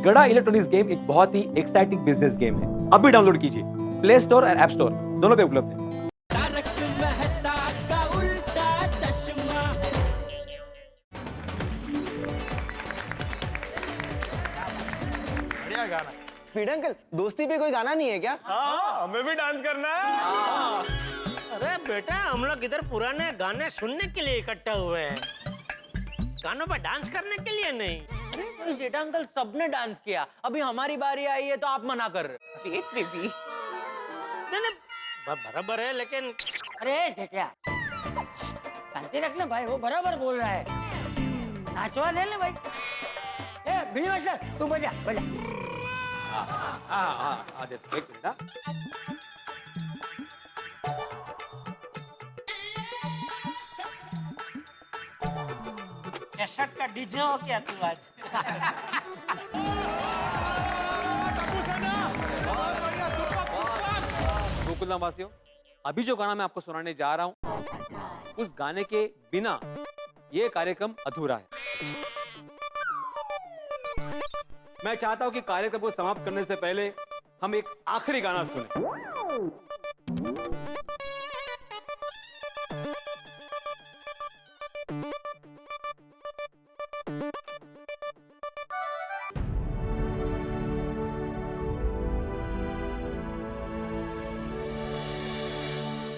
गड़ा electronics game एक बहुत ही एक्साइटिंग बिजनेस गेम है। अभी डाउनलोड कीजिए, प्ले स्टोर और ऐप स्टोर दोनों पे उपलब्ध है। बढ़िया गाना। पीड़ अंकल, दोस्ती पे कोई गाना नहीं है क्या? हाँ, हमें भी डांस करना है। अरे बेटा, हम लोग इधर पुराने गाने सुनने के लिए इकट्ठा हुए हैं, गानों पर डांस करने के लिए नहीं। अरे जेठा अंकल, सबने डांस किया, अभी हमारी बारी आई है तो आप मना कर रहे हो। बेबी नहीं, बराबर है, लेकिन अरे जेठिया, शांति रखना भाई, वो बराबर बोल रहा है, नाचवा दे ले भाई। ए बीड़ी मास्टर, तू बजा बजा। आदित्य एक मिनट। कैसेट का डीजे हो क्या तू आज? गोकुलधाम वासियों, अभी जो गाना मैं आपको सुनाने जा रहा हूं, उस गाने के बिना ये कार्यक्रम अधूरा है। मैं चाहता हूं कि कार्यक्रम को समाप्त करने से पहले हम एक आखिरी गाना सुने।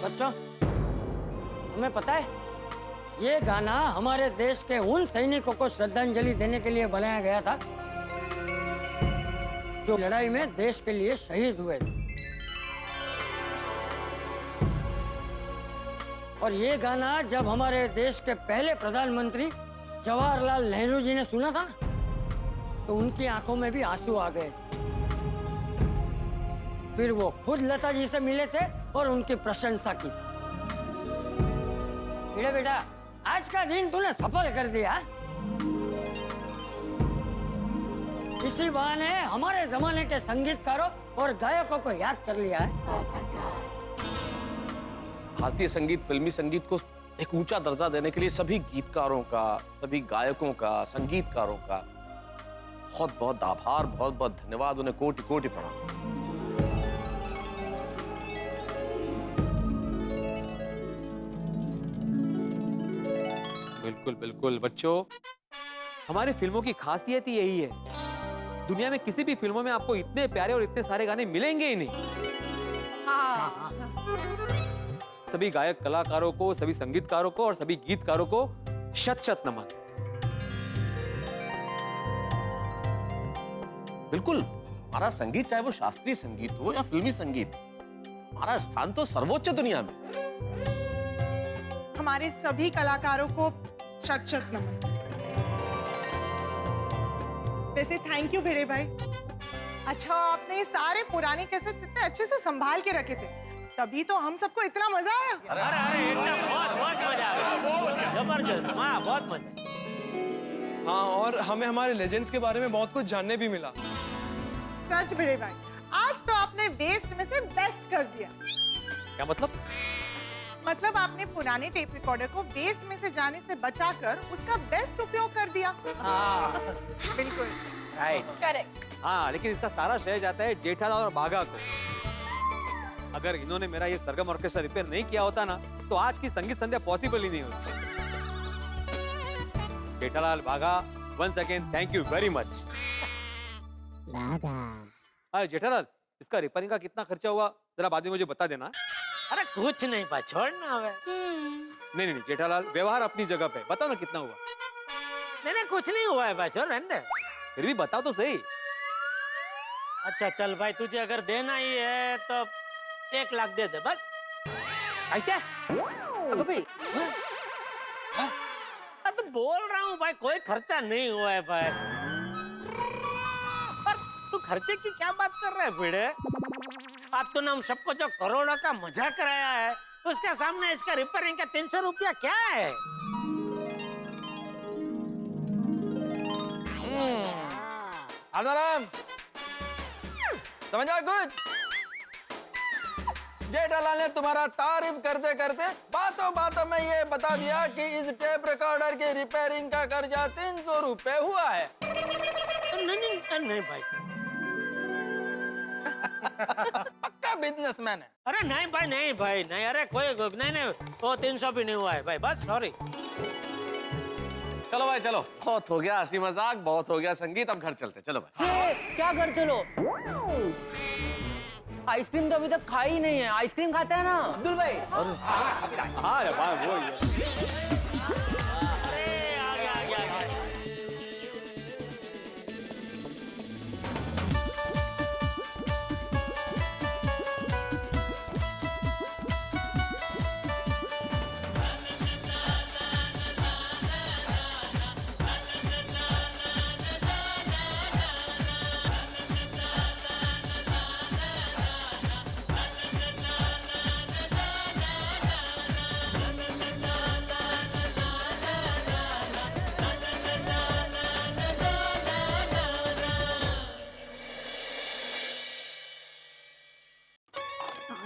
बच्चों, तुम्हें पता है, ये गाना हमारे देश के उन सैनिकों को श्रद्धांजलि देने के लिए बनाया गया था जो लड़ाई में देश के लिए शहीद हुए थे। और ये गाना जब हमारे देश के पहले प्रधानमंत्री जवाहरलाल नेहरू जी ने सुना था, तो उनकी आंखों में भी आंसू आ गए थे। फिर वो खुद लता जी से मिले थे और उनकी प्रशंसा की थी। बेटा, आज का दिन तूने सफल कर दिया। इसी बहाने हमारे जमाने के संगीतकारों और गायकों को याद कर लिया है। भारतीय संगीत, फिल्मी संगीत को एक ऊंचा दर्जा देने के लिए सभी गीतकारों का, सभी गायकों का, संगीतकारों का बहुत बहुत आभार, बहुत बहुत धन्यवाद, उन्हें कोटि कोटि प्रणाम। बिल्कुल बिल्कुल बच्चों, हमारी फिल्मों की खासियत ही यही है। दुनिया में किसी भी फिल्मों में आपको इतने प्यारे और इतने सारे गाने मिलेंगे ही नहीं। सभी गायक कलाकारों को, सभी संगीतकारों को और सभी गीतकारों को शत शत नमन। बिल्कुल, हमारा संगीत, चाहे वो शास्त्रीय संगीत हो या फिल्मी संगीत, हमारा स्थान तो सर्वोच्च दुनिया में। हमारे सभी कलाकारों को शत शत नमन। वैसे थैंक यू भिड़े भाई। अच्छा, आपने ये सारे पुराने कैसेट्स इतने अच्छे से संभाल के रखे थे, तभी तो हम सबको इतना मजा आया। अरे एकदम बहुत मजा आ गया, जबरदस्त, हाँ बहुत मजा। हाँ, और हमें हमारे लेजेंड्स के बारे में बहुत कुछ जानने भी मिला। सच भिड़े भाई, आज तो आपने वेस्ट में से बेस्ट कर दिया। क्या मतलब? मतलब आपने पुराने टेप रिकॉर्डर को वेस्ट में से जाने से बचाकर उसका बेस्ट उपयोग कर दिया। बिल्कुल राइट, करेक्ट। हाँ, लेकिन इसका सारा श्रेय जाता है जेठालाल और बाघा को। अगर इन्होंने मेरा ये सरगम ऑर्केस्ट्रा रिपेयर नहीं किया होता ना, तो आज की संगीत संध्या पॉसिबल ही नहीं होती। Jethalal, Bagha, once again thank you very much. अरे जेठालाल, इसका रिपेयरिंग का कितना खर्चा हुआ, जरा बाद में मुझे बता देना। अरे कुछ नहीं पा, छोड़ना हमें। नहीं जेठालाल, व्यवहार अपनी जगह पे, बताओ ना कितना हुआ। नहीं कुछ नहीं हुआ है भाई, छोड़ रहने दे। फिर भी बताओ तो सही। अच्छा चल भाई, तुझे अगर देना ही है तो 1 लाख दे दे बस। क्या? भाई, तो बोल रहा हूँ भाई, कोई खर्चा नहीं हुआ है भाई। पर तू खर्चे की क्या बात कर रहा है भिड़े? आज तो ना हम सबको जो करोड़ों का मजाक कराया है, उसके सामने इसका रिपेयरिंग का 300 रुपया क्या है? आजाराम, समझा कुछ? जेठालाल ने तुम्हारा तारीफ करते करते बातों बातों में ये बता दिया कि इस टेप रिकॉर्डर की रिपेयरिंग का खर्चा 300 रुपए हुआ है। नहीं नहीं भाई, पक्का बिजनेसमैन है। अरे नहीं भाई, नहीं भाई, नहीं, अरे कोई नहीं नहीं, वो 300 भी नहीं हुआ है भाई, बस सॉरी। चलो भाई चलो, बहुत हो गया हंसी मजाक, बहुत हो गया संगीत, अब घर चलते, चलो भाई। ये क्या कर चलो, आइसक्रीम तो अभी तक खाई ही नहीं है, आइसक्रीम खाता है ना अब्दुल भाई हाँ रे भाई वो ही है। अरे आ गया आ गया आ गया।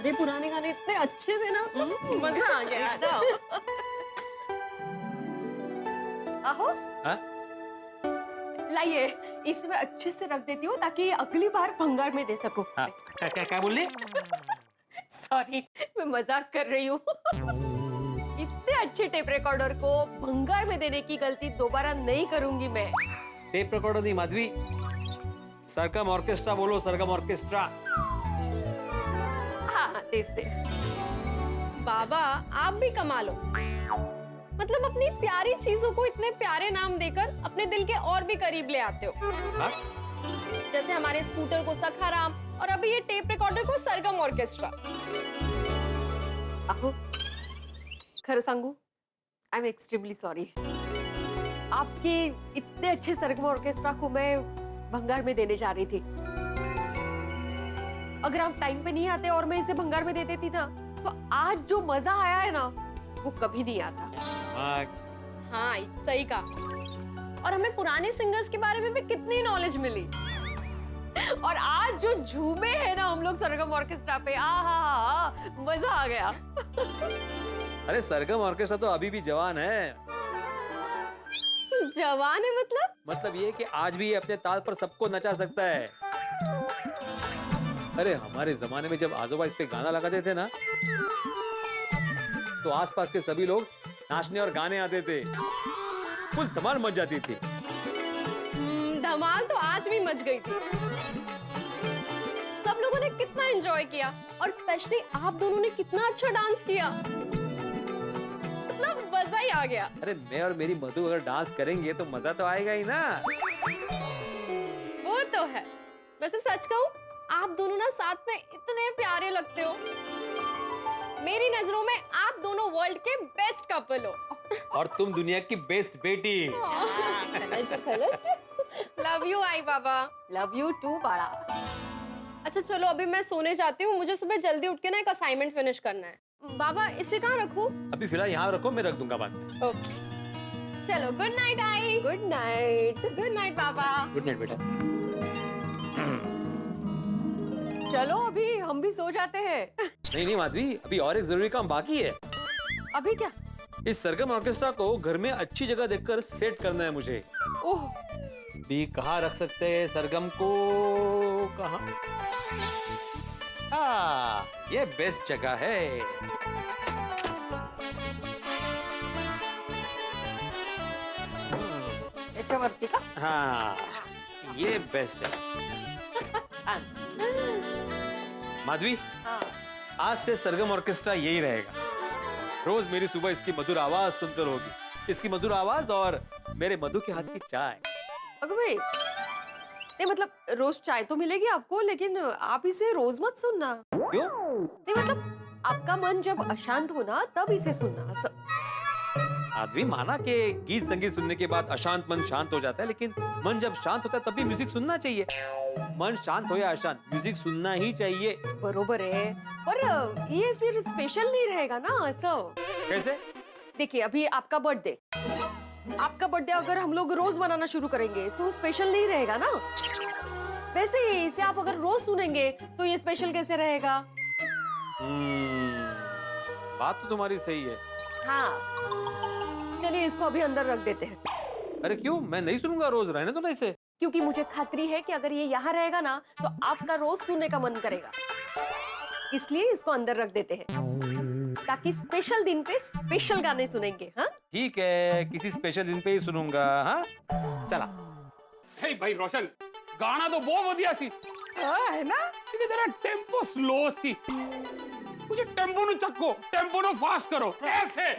सारे पुराने गाने इतने अच्छे थे ना, मजा आ गया ना। आहो, हाँ? लाइए इसमें अच्छे से रख देती हूँ ताकि अगली बार भंगार में दे सकूं। हाँ, क्या बोल रही? सॉरी, मैं मजाक कर रही हूँ। इतने अच्छे टेप रिकॉर्डर को भंगार में देने की गलती दोबारा नहीं करूंगी मैं। टेप रिकॉर्डर नहीं माधवी, सरगम ऑर्केस्ट्रा बोलो, सरगम ऑर्केस्ट्रा। हाँ, दे। बाबा आप भी कमाल हो, मतलब अपनी प्यारी चीजों को इतने प्यारे नाम देकर अपने दिल के और भी करीब ले आते हो। हाँ? जैसे हमारे स्कूटर को सखाराम और अभी ये टेप रिकॉर्डर को सरगम ऑर्केस्ट्रा। आहो, खरं सांगू, आई एम एक्सट्रीमली सॉरी। आपके इतने अच्छे सरगम ऑर्केस्ट्रा को मैं भंगार में देने जा रही थी। अगर आप टाइम पे नहीं आते और मैं इसे भंगार में दे देती ना, तो आज जो मजा आया है ना, वो कभी नहीं आता। हाँ, सही कहा। और हमें पुराने सिंगर्स के बारे में भी कितनी नॉलेज मिली। और आज जो झूमे हैं ना हम लोग सरगम ऑर्केस्ट्रा पे, मजा आ गया। अरे सरगम ऑर्केस्ट्रा तो अभी भी जवान है। जवान है मतलब ये कि आज भी ये अपने ताल पर सबको नचा सकता है। अरे हमारे जमाने में जब आजोबा इस पे गाना लगाते थे ना, तो आसपास के सभी लोग नाचने और गाने आते थे, फुल धमाल मच जाती थी। धमाल तो आज भी मच गई थी। सब लोगों ने कितना एंजॉय किया और स्पेशली आप दोनों ने कितना अच्छा डांस किया, मतलब मजा ही आ गया। अरे मैं और मेरी मधु अगर डांस करेंगे तो मजा तो आएगा ही ना। वो तो है। वैसे सच कहूं, आप दोनों ना साथ में इतने प्यारे लगते हो। मेरी नजरों में आप दोनों वर्ल्ड के बेस्ट कपल हो। और तुम दुनिया की बेस्ट बेटी। लव यू आई बाबा। लव यू टू बाड़ा। अच्छा चलो, अभी मैं सोने जाती हूँ, मुझे सुबह जल्दी उठ के ना एक असाइनमेंट फिनिश करना है। बाबा इसे कहाँ रखूं? अभी फिलहाल यहाँ रखो, मैं रख दूंगा बाद में। ओके चलो, good night I. Good night. Good night Baba. Good night बेटा। चलो अभी हम भी सो जाते हैं। नहीं माधवी, अभी और एक जरूरी काम बाकी है। अभी क्या? इस सरगम ऑर्केस्ट्रा को घर में अच्छी जगह देखकर सेट करना है मुझे। ओह, भी कहाँ रख सकते हैं सरगम को? कहाँ? ये बेस्ट जगह है। याच्यावरती का? हाँ, ये बेस्ट है। माधवी, हाँ। आज से सरगम ऑर्केस्ट्रा यही रहेगा। रोज मेरी सुबह इसकी मधुर आवाज सुनकर होगी। इसकी मधुर आवाज और मेरे मधु के हाथ की चाय। अगर भाई, नहीं मतलब रोज चाय तो मिलेगी आपको, लेकिन आप इसे रोज मत सुनना। क्यों? नहीं मतलब आपका मन जब अशांत हो ना, तब इसे सुनना। माधवी, माना कि गीत संगीत सुनने के बाद अशांत मन शांत हो जाता है, लेकिन मन जब शांत होता है तब भी म्यूजिक सुनना चाहिए। मन शांत हो या अशांत, म्यूजिक सुनना ही चाहिए। बरोबर है, पर ये फिर स्पेशल नहीं रहेगा ना असं। कैसे? देखिए अभी आपका बर्थडे, अगर हम लोग रोज मनाना शुरू करेंगे तो स्पेशल नहीं रहेगा ना। वैसे ही इसे आप अगर रोज सुनेंगे तो ये स्पेशल कैसे रहेगा? बात तो तुम्हारी सही है। हाँ, चलिए इसको अभी अंदर रख देते हैं। अरे क्यों? मैं नहीं सुनूंगा रोज, रहने दो ना इसे। क्योंकि मुझे खात्री है कि अगर ये यहाँ रहेगा ना तो आपका रोज सुनने का मन करेगा। इसलिए इसको अंदर रख देते हैं ताकि स्पेशल दिन पे स्पेशल गाने सुनेंगे। हाँ ठीक है, किसी स्पेशल दिन पे ही सुनूंगा। हाँ चला। हे भाई रोशन, गाना तो बहुत बढ़िया सी है ना? लेकिन तेरा टेम्पो स्लो सी। मुझे टेम्पो नु चक्को, टेम्पो नु फास्ट करो ऐसे।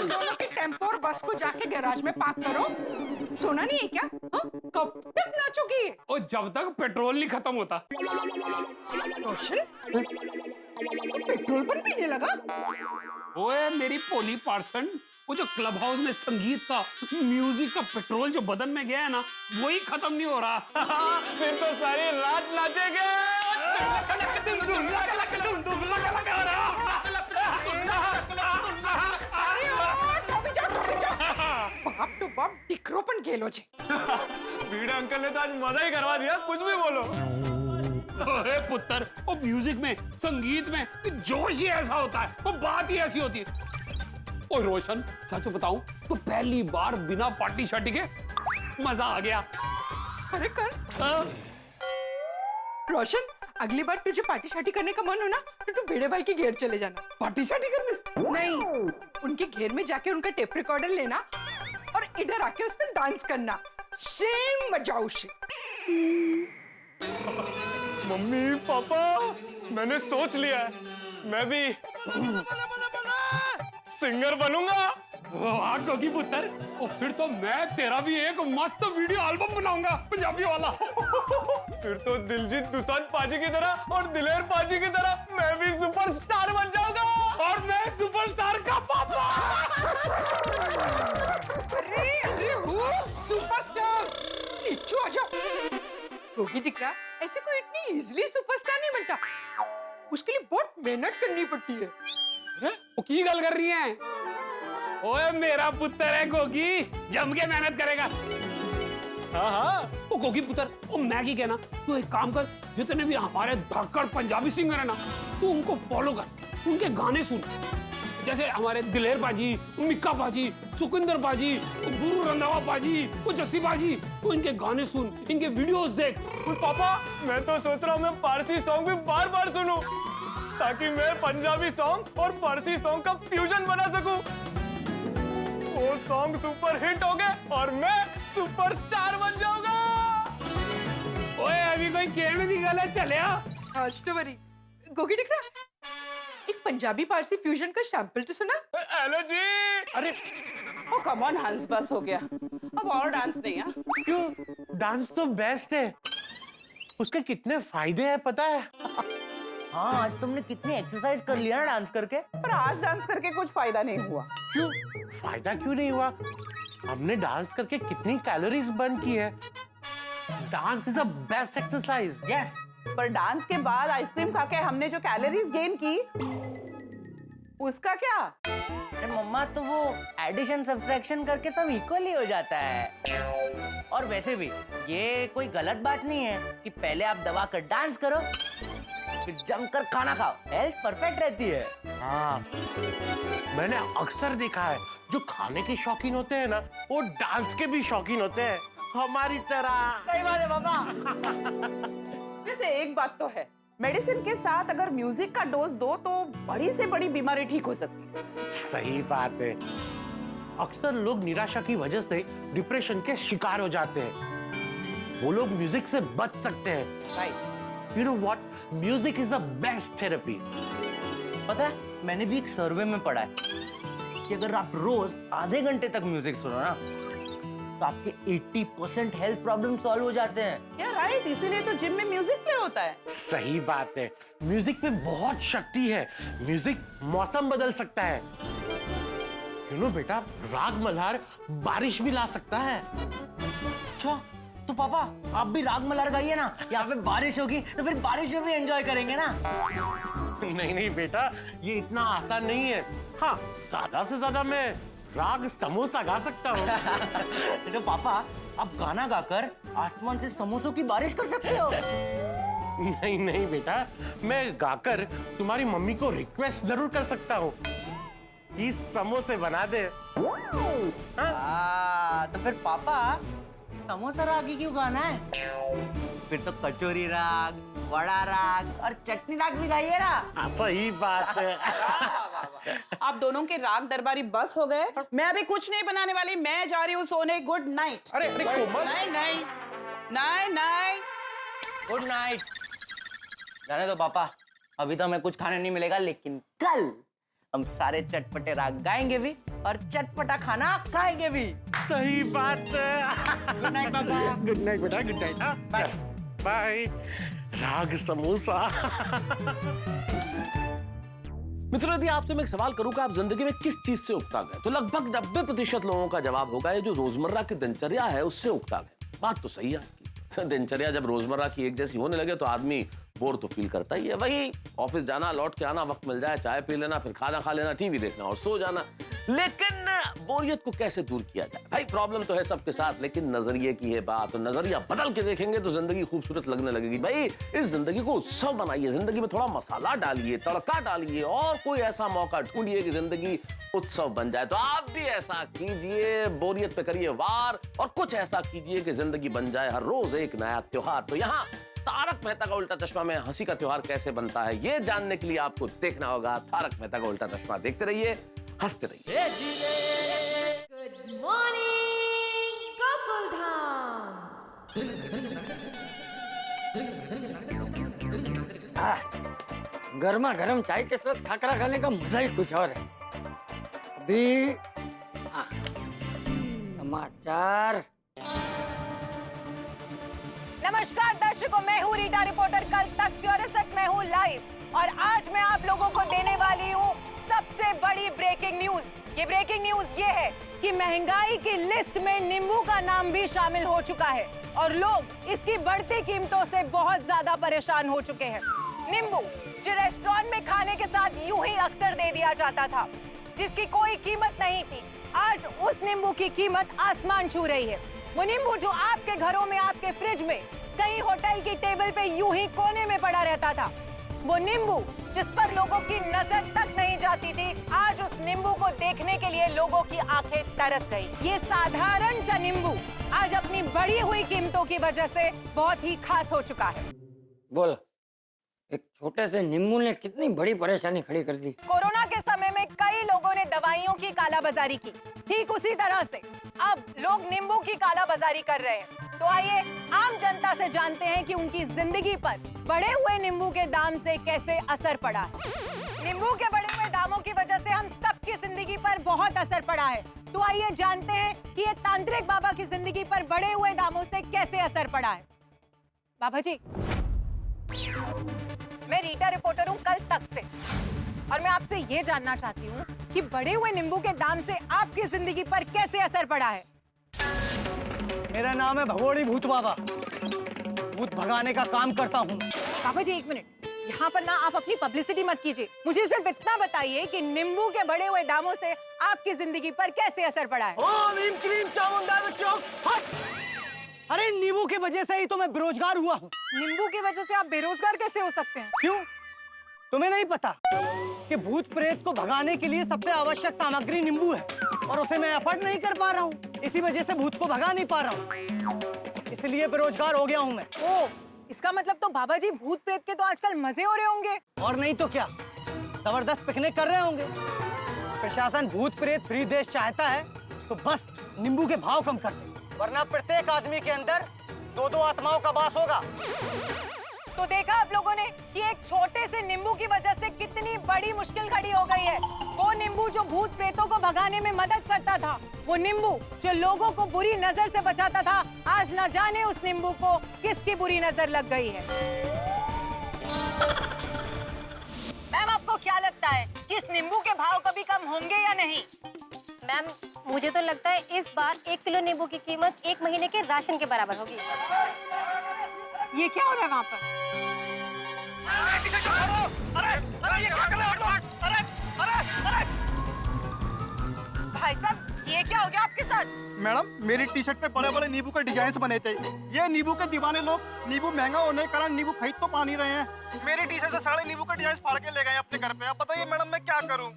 दोनों की टेम्पो और बस को जाके गैराज में पार्क करो। सुना नहीं है क्या? हाँ? कब तक नाचोगी? और जब तक पेट्रोल नहीं खत्म होता। रोशन, पेट्रोल पर पीने लगा? ओए मेरी पोली पार्सन, वो जो क्लब हाउस में संगीत का, म्यूजिक का पेट्रोल जो बदन में गया है ना, वही खत्म नहीं हो रहा। फिर तो सारी रात नाचेंगे। अरे बाप तो बाप डिक्रोपन गेलो छे। वीडियो अंकल ने तो आज मजा ही करवा दिया, कुछ भी बोलो। अरे पुत्र, वो म्यूजिक में, संगीत में जोश ही ऐसा होता है, वो बात ही ऐसी होती है। ओए रोशन, सच बताऊं तो पहली बार बिना पार्टी शार्टी के मजा आ गया। अरे कर रोशन, अगली बार तुझे पार्टी शार्टी करने का मन हो ना तो तू भिड़े भाई के घेर चले जाना। पार्टी शार्टी करने? नहीं, उनके घेर में जाके उनका टेप रिकॉर्डर लेना और इधर आके उस पर डांस करना। सेम मजा उसे। मम्मी पापा, मैंने सोच लिया है, मैं भी सिंगर बनूंगा। वाह टोकी पुत्र, और फिर तो मैं तेरा भी एक मस्त वीडियो एल्बम बनाऊंगा, पंजाबी वाला। फिर तो दिलजीत दोसांझ पाजी की तरह और दिलेर पाजी की तरह मैं भी सुपरस्टार बन जाऊंगा। और मैं सुपरस्टार का पापा। अरे हो सुपरस्टार, नीचे आ जाओ। गोगी दिख रहा, ऐसे कोई इतनी इजीली सुपरस्टार नहीं बनता, उसके लिए बहुत मेहनत करनी पड़ती है। वो की गल कर रही है? ओए मेरा पुत्र है गोगी, जम के मेहनत करेगा। हाँ हाँ, ओ गोगी पुत्र, ओ मैं की कहना, तू एक काम कर, जितने भी हमारे धाकड़ पंजाबी सिंगर है ना, तू उनको फॉलो कर, उनके गाने सुन। जैसे हमारे दिलेर बाजी, मिक्का बाजी, सुखिंदर बाजी, गुरु रंधावा बाजी, वो जस्सी बाजी, तो इनके गाने सुन, इनके वीडियोस देख। और पापा, मैं तो सोच रहा हूँ मैं पारसी सॉन्ग भी बार बार सुनूं, ताकि मैं पंजाबी सॉन्ग और पारसी सॉन्ग का फ्यूजन बना सकूं। वो सॉन्ग सुपर हिट हो गए और मैं सुपरस्टार बन जाऊंगा। ओए अभी कोई कहने की गल है, चले आ। हर्षवरी, गोगी दिख रहा, एक पंजाबी पारसी फ्यूजन का सैंपल तो सुना। हेलो जी। अरे ओ कम ऑन हंस, बस हो गया, अब और डांस नहीं है। क्यों? डांस तो बेस्ट है, उसके कितने फायदे हैं पता है? हाँ, आज तुमने कितनी एक्सरसाइज कर लिया ना डांस करके। पर आज डांस करके कुछ फायदा नहीं हुआ। क्यों? फायदा क्यों नहीं हुआ? हमने डांस करके कितनी कैलोरीज बर्न की है। Dance is a best exercise. Yes, पर डांस के बाद आइसक्रीम खा के हमने जो कैलोरीज गेन की, उसका क्या? अरे मम्मा, तो वो एडिशन सब्ट्रैक्शन करके सब इक्वल ही हो जाता है। और वैसे भी ये कोई गलत बात नहीं है कि पहले आप दबा कर डांस करो, फिर जमकर खाना खाओ, हेल्थ परफेक्ट रहती है। हाँ, मैंने अक्सर देखा है जो खाने के शौकीन होते हैं ना, वो डांस के भी शौकीन होते हैं, हमारी तरह। सही बात है पापा। वैसे एक बात तो है, मेडिसिन के साथ अगर म्यूजिक का डोज दो तो बड़ी से बड़ी बीमारी ठीक हो सकती है। सही बात है। अक्सर लोग निराशा की वजह से डिप्रेशन के शिकार हो जाते हैं, वो लोग म्यूजिक से बच सकते हैं। Right. You know what, music is the best therapy. पता है, मैंने भी एक सर्वे में पढ़ा है कि अगर आप रोज आधे घंटे तक म्यूजिक सुनो ना, तो आपके 80% हेल्थ प्रॉब्लम सॉल्व हो जाते हैं। या राइट, इसीलिए तो जिम में म्यूजिक प्ले होता है। सही बात है, म्यूजिक में बहुत शक्ति है। म्यूजिक मौसम बदल सकता है। यू नो बेटा, राग मल्हार बारिश भी ला सकता है। अच्छा, तो पापा आप भी राग मल्हार गाइए ना, यहाँ पे बारिश होगी तो फिर बारिश में भी एंजॉय करेंगे ना। नहीं नहीं बेटा, ये इतना आसान नहीं है। हाँ, ज्यादा से ज्यादा मैं राग समोसा गा सकता हूँ। तो पापा, आप गाना गाकर आसमान से समोसों की बारिश कर सकते हो। नहीं नहीं बेटा, मैं गाकर तुम्हारी मम्मी को रिक्वेस्ट जरूर कर सकता हूँ। कि समोसे बना दे। तो फिर पापा समोसा राग ही क्यों गाना है? फिर तो कचौरी राग, वड़ा राग और चटनी राग भी गाइए ना। सही बात है। आप दोनों के राग दरबारी बस हो गए। मैं अभी कुछ नहीं बनाने वाली, मैं जा रही हूँ सोने। Good night. अरे कोमल, नहीं नहीं नहीं नहीं। Good night. जाने दो पापा, अभी तो हमें कुछ खाने नहीं मिलेगा, लेकिन कल हम सारे चटपटे राग गाएंगे भी और चटपटा खाना खाएंगे भी। सही बात है। गुड नाइट पापा। गुड नाइट बेटा, गुड नाइट। Bye bye. राग समोसा। मित्रों, यदि आपसे मैं एक सवाल करूं कि आप जिंदगी में किस चीज से उकता गए, तो लगभग 90% लोगों का जवाब होगा ये जो रोजमर्रा की दिनचर्या है उससे उकता गए। बात तो सही है आपकी। दिनचर्या जब रोजमर्रा की एक जैसी होने लगे तो आदमी बोर तो फील करता ही है। वही ऑफिस जाना, लौट के आना, वक्त मिल जाए चाय पी लेना, फिर खाना खा लेना, टीवी देखना और सो जाना। लेकिन बोरियत को कैसे दूर किया जाए? भाई प्रॉब्लम तो है सबके साथ, लेकिन नजरिए की है बात। तो नजरिया बदल के देखेंगे तो जिंदगी खूबसूरत लगने लगेगी। भाई इस जिंदगी को उत्सव बनाइए, जिंदगी में थोड़ा मसाला डालिए, तड़का डालिए और कोई ऐसा मौका ढूंढिए कि जिंदगी उत्सव बन जाए। तो आप भी ऐसा कीजिए, बोरियत पे करिए वार और कुछ ऐसा कीजिए कि जिंदगी बन जाए हर रोज एक नया त्योहार। तो यहाँ तारक मेहता का उल्टा चश्मा में हंसी का त्योहार कैसे बनता है ये जानने के लिए आपको देखना होगा तारक मेहता का उल्टा चश्मा। देखते रहिए, हंसते रहिए। Good morning Gokuldham. गर्मा गर्म चाय के साथ खाकरा खाने का मजा ही कुछ और है। अभी समाचार। नमस्कार दर्शकों, मैं हूँ रीटा रिपोर्टर कल तक फ्लोरेसेंट में हूँ लाइव और आज मैं आप लोगों को देने वाली हूँ सबसे बड़ी ब्रेकिंग न्यूज। ये ब्रेकिंग न्यूज ये है कि महंगाई की लिस्ट में नींबू का नाम भी शामिल हो चुका है और लोग इसकी बढ़ती कीमतों से बहुत ज्यादा परेशान हो चुके हैं। नींबू जो रेस्टोरेंट में खाने के साथ यूं ही अक्सर दे दिया जाता था, जिसकी कोई कीमत नहीं थी, आज उस नींबू की कीमत आसमान छू रही है। वो नींबू जो आपके घरों में, आपके फ्रिज में, कई होटल की टेबल पे यूं ही कोने में पड़ा रहता था, वो नींबू जिस पर लोगों की नजर तक नहीं जाती थी, आज उस नींबू को देखने के लिए लोगों की आंखें तरस गई। ये साधारण सा नींबू आज अपनी बढ़ी हुई कीमतों की वजह से बहुत ही खास हो चुका है। बोल, एक छोटे से नींबू ने कितनी बड़ी परेशानी खड़ी कर दी। कोरोना के समय में कई लोगों ने दवाइयों की कालाबाजारी की, ठीक उसी तरह से अब लोग नींबू की कालाबाजारी कर रहे हैं। तो आइए आम जनता से जानते हैं कि उनकी जिंदगी पर बढ़े हुए नींबू के दाम से कैसे असर पड़ा है। नींबू के बढ़े हुए दामों की वजह से हम सबकी जिंदगी पर बहुत असर पड़ा है। तो आइए जानते हैं कि ये तांत्रिक बाबा की जिंदगी पर बढ़े हुए दामों से कैसे असर पड़ा है। बाबा जी, मैं रीटा रिपोर्टर हूँ कल तक से और मैं आपसे ये जानना चाहती हूँ कि बढ़े हुए नींबू के दाम से आपकी जिंदगी पर कैसे असर पड़ा है। मेरा नाम है भगोड़ी भूत बाबा, भूत भगाने का काम करता हूँ। बाबा जी एक मिनट, यहाँ पर ना आप अपनी पब्लिसिटी मत कीजिए, मुझे सिर्फ इतना बताइए कि नींबू के बढ़े हुए दामों से आपकी जिंदगी पर कैसे असर पड़ा है। ओम नीम क्रीम चामुंडा बच्चों, हट! अरे नींबू की वजह से ही तो मैं बेरोजगार हुआ हूँ। नींबू की वजह से आप बेरोजगार कैसे हो सकते हैं? क्यों? तुम्हें नहीं पता कि भूत प्रेत को भगाने के लिए सबसे आवश्यक सामग्री नींबू है और उसे मैं अफोर्ड नहीं कर पा रहा हूँ, इसी वजह से भूत को भगा नहीं पा रहा हूँ, इसलिए बेरोजगार हो गया हूँ मैं। ओ, इसका मतलब तो बाबा जी भूत प्रेत के तो आजकल मजे हो रहे होंगे। और नहीं तो क्या, जबरदस्त पिकनिक कर रहे होंगे। प्रशासन भूत प्रेत फ्री देश चाहता है तो बस नींबू के भाव कम कर दे, वरना प्रत्येक आदमी के अंदर 2-2 आत्माओं का वास होगा। तो देखा आप लोगों ने कि एक छोटे से नींबू की वजह से कितनी बड़ी मुश्किल खड़ी हो गई है। वो नींबू जो भूत प्रेतों को भगाने में मदद करता था, वो नींबू जो लोगों को बुरी नजर से बचाता था, आज न जाने उस नींबू को किसकी बुरी नजर लग गई है। मैम, आपको क्या लगता है कि इस नींबू के भाव कभी कम होंगे या नहीं? मैम, मुझे तो लगता है इस बार 1 किलो नींबू की कीमत 1 महीने के राशन के बराबर होगी। ये क्या हो रहा है वहाँ पर? भाई साहब, ये क्या हो गया आपके साथ? मैडम, मेरी टी शर्ट पे बड़े बड़े नींबू के डिजाइन बने थे। ये नींबू के दीवाने लोग नींबू महंगा होने के कारण नींबू खरीद तो पा नहीं रहे हैं। मेरी टी शर्ट से सारे नींबू के डिजाइन फाड़ के ले गए अपने घर पे। अब बताइए मैडम, मैं क्या करूं?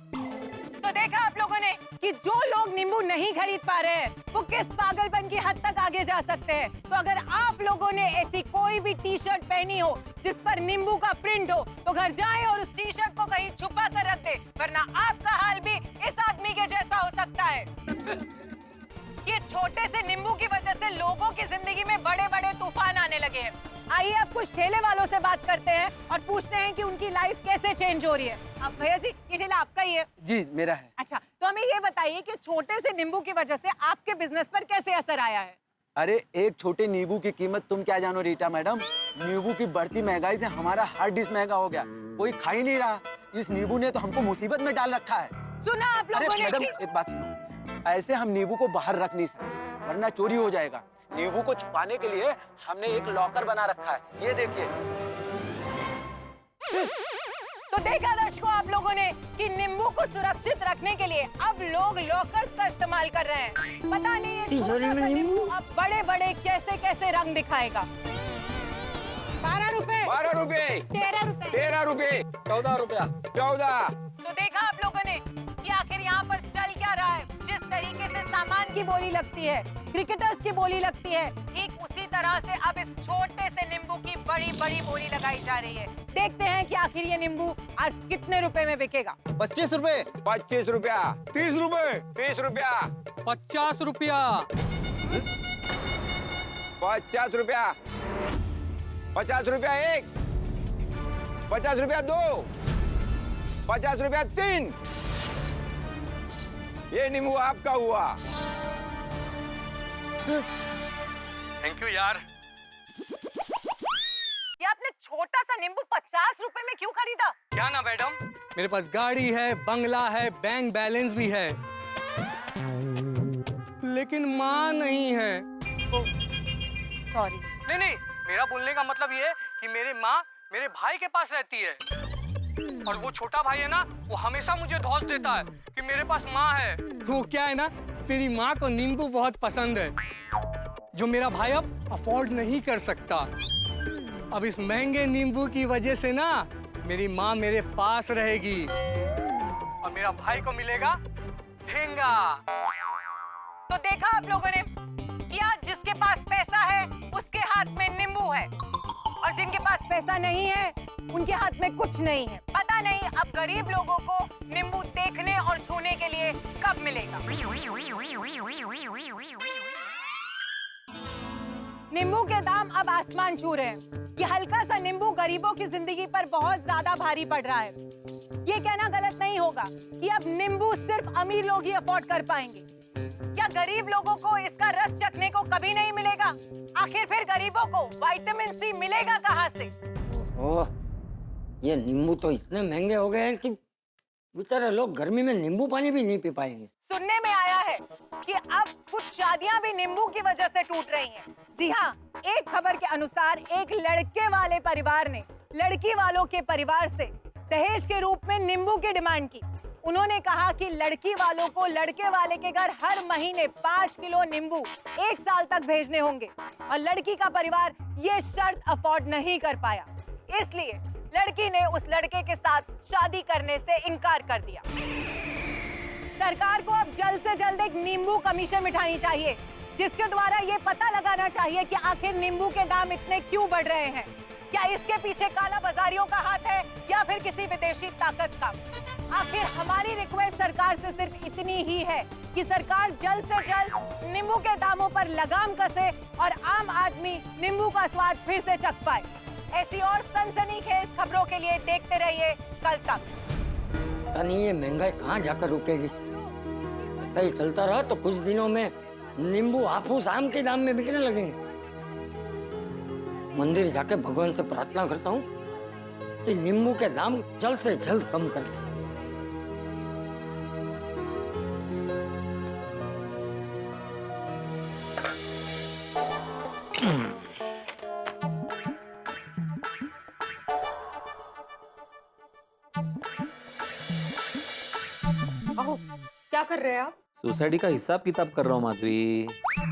तो देखा आप लोगों ने कि जो लोग नींबू नहीं खरीद पा रहे हैं वो किस पागलपन की हद तक आगे जा सकते हैं। तो अगर आप लोगों ने ऐसी कोई भी टी शर्ट पहनी हो जिस पर नींबू का प्रिंट हो तो घर जाएं और उस टी शर्ट को कहीं छुपा कर रख दे, वरना आपका हाल भी इस आदमी के जैसा हो सकता है। ये छोटे से नींबू की वजह से लोगों की जिंदगी में बड़े बड़े तूफान आने लगे हैं। आइए अब कुछ ठेले वालों से बात करते हैं और पूछते हैं कि उनकी लाइफ कैसे चेंज हो रही है। अब भैया जी, ये ठेला आपका ही है? जी मेरा है। अच्छा, तो हमें ये बताइए कि छोटे से नींबू की वजह से आपके बिजनेस पर कैसे असर आया है? अरे एक छोटे नींबू की कीमत तुम क्या जानो रीटा मैडम। नींबू की बढ़ती महंगाई से हमारा हर डिश महंगा हो गया, कोई खा ही नहीं रहा। इस नींबू ने तो हमको मुसीबत में डाल रखा है। सुना आप अरे लोगों ने मैडम कि... एक बात सुनो, ऐसे हम नींबू को बाहर रख नहीं सकते वरना चोरी हो जाएगा। नींबू को छुपाने के लिए हमने एक लॉकर बना रखा है, ये देखिए। तो देखा दर्शकों आप लोगों ने कि नींबू को सुरक्षित रखने के लिए अब लोग लॉकर्स का इस्तेमाल कर रहे हैं। पता नहीं ये छोटा सा नींबू अब बड़े बड़े कैसे कैसे रंग दिखाएगा। 12 रुपए, 12 रुपए, 13 रुपए, 13 रुपए, 14 रुपया, 14। तो देखा आप लोगों ने कि आखिर यहाँ पर चल क्या रहा है। जिस तरीके से सामान की बोली लगती है, क्रिकेटर्स की बोली लगती है, ठीक उसी तरह से अब इस छोटे से नींबू की बड़ी बड़ी बोली लगाई जा रही है। देखते हैं कि आखिर ये नींबू आज कितने रुपए में बिकेगा। 25 रुपए, 25 रुपया, 30 रुपए, 30 रुपया, 50 रुपया, 50 रुपया, 50 रुपया एक, 50 रुपया दो, 50 रुपया तीन। ये नींबू आपका हुआ। थैंक यू यार। ये आपने छोटा सा नींबू 50 रुपए में क्यों खरीदा? क्या ना मैडम, मेरे पास गाड़ी है, बंगला है, बैंक बैलेंस भी है, लेकिन माँ नहीं है। सॉरी। नहीं, मेरा बोलने का मतलब ये है कि मेरी माँ मेरे भाई के पास रहती है, और वो छोटा भाई है ना, वो हमेशा मुझे धौंस देता है कि मेरे पास माँ है। वो क्या है ना, तेरी माँ को नींबू बहुत पसंद है, जो मेरा भाई अब अफोर्ड नहीं कर सकता। अब इस महंगे नींबू की वजह से ना मेरी माँ मेरे पास रहेगी और मेरा भाई को मिलेगा ठेंगा। तो देखा आप लोगों ने कि आज जिसके पास पैसा है उसके हाथ में नींबू है, और जिनके पास पैसा नहीं है उनके हाथ में कुछ नहीं है। पता नहीं अब गरीब लोगों को नींबू देखने और छूने के लिए कब मिलेगा। नींबू के दाम अब आसमान छू रहे हैं। ये हल्का सा नींबू गरीबों की जिंदगी पर बहुत ज्यादा भारी पड़ रहा है। ये कहना गलत नहीं होगा कि अब नींबू सिर्फ अमीर लोग ही अफोर्ड कर पाएंगे। क्या गरीब लोगों को इसका रस चखने को कभी नहीं मिलेगा? आखिर फिर गरीबों को विटामिन सी मिलेगा कहाँ से? ओह, ये नींबू तो इतने महंगे हो गए हैं कि बेचारे लोग गर्मी में नींबू पानी भी नहीं पी पाएंगे। सुनने में आया है कि अब कुछ शादियां भी नींबू की वजह से टूट रही हैं। जी हाँ, एक खबर के अनुसार एक लड़के वाले परिवार ने लड़की वालों के परिवार से दहेज के रूप में नींबू की डिमांड की। उन्होंने कहा कि लड़की वालों को लड़के वाले के घर हर महीने 5 किलो नींबू 1 साल तक भेजने होंगे, और लड़की का परिवार ये शर्त अफोर्ड नहीं कर पाया, इसलिए लड़की ने उस लड़के के साथ शादी करने से इनकार कर दिया। सरकार को अब जल्द से जल्द एक नींबू कमीशन बिठानी चाहिए, जिसके द्वारा ये पता लगाना चाहिए कि आखिर नींबू के दाम इतने क्यों बढ़ रहे हैं। क्या इसके पीछे काला बाजारियों का हाथ है या फिर किसी विदेशी ताकत का? आखिर हमारी रिक्वेस्ट सरकार से सिर्फ इतनी ही है कि सरकार जल्द से जल्द नींबू के दामों पर लगाम कसे और आम आदमी नींबू का स्वाद फिर से चख पाए। ऐसी और सनसनीखेज खबरों के लिए देखते रहिए कल तक। नहीं, ये महंगाई कहाँ जाकर रुकेगी? सही चलता रहा तो कुछ दिनों में नींबू हाफूस आम के दाम में बिकने लगेंगे। मंदिर जाके भगवान से प्रार्थना करता हूँ कि नींबू के दाम जल्द से जल्द कम कर दे। क्या कर रहे हैं आप? सोसाइटी का हिसाब किताब कर रहा हूँ माधवी।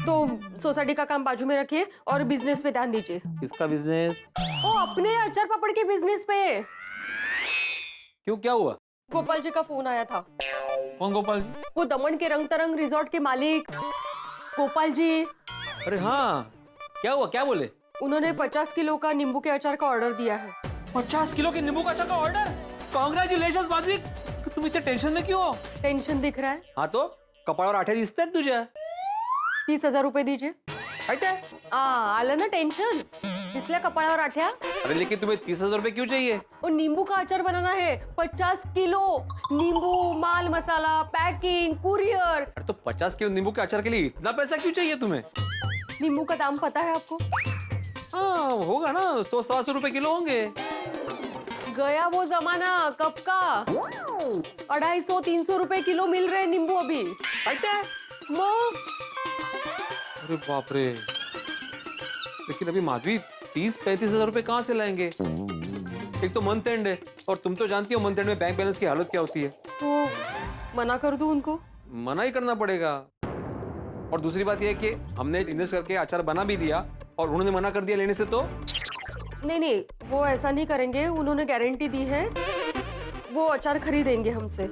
तो सोसाइटी का काम बाजू में रखिए और बिजनेस पे ध्यान दीजिए। किसका बिजनेस? ओ, अपने अचार पापड़ के बिजनेस पे। क्यों, क्या हुआ? गोपाल जी का फोन आया था। कौन गोपाल जी? वो दमन के रंग तरंग रिजॉर्ट के मालिक गोपाल जी। अरे हाँ, क्या हुआ, क्या बोले? उन्होंने 50 किलो का नींबू के अचार का ऑर्डर दिया है। 50 किलो के नींबू का अचार का ऑर्डर? कांग्रेचुलेशंस माधवी। तुम इतने टेंशन में क्यों हो? टेंशन दिख रहा है? हाँ तो कपाळावर आठे दिसतात तुझ्या. 30,000 रुपए दीजिए। काय ते? आलं ना टेंशन? दिसल्या कपाळावर आठ्या? अरे लेकिन तुम्हें 30,000 रुपए क्यों चाहिए? और नींबू का अचार बनाना है 50 किलो। नींबू, माल मसाला, पैकिंग, कुरियर। अरे तो 50 किलो नींबू के अचार के लिए इतना पैसा क्यों चाहिए तुम्हें? नींबू का दाम पता है आपको? हाँ होगा ना, 100-125 रुपए किलो होंगे। गया वो जमाना, कब का? 250-300 रुपए किलो मिल रहे नींबू अभी। अरे बाप रे, लेकिन अभी माधवी 30-35 हजार रुपए कहाँ से लाएंगे? एक तो मंथ एंड है और तुम तो जानती हो मंथ एंड में बैंक बैलेंस की हालत क्या होती है। तो मना कर दूं उनको? मना ही करना पड़ेगा। और दूसरी बात यह है कि हमने इन्वेस्ट करके अचार बना भी दिया और उन्होंने मना कर दिया लेने से, तो नहीं, वो ऐसा नहीं करेंगे। उन्होंने गारंटी दी है, वो अचार खरीदेंगे हमसे।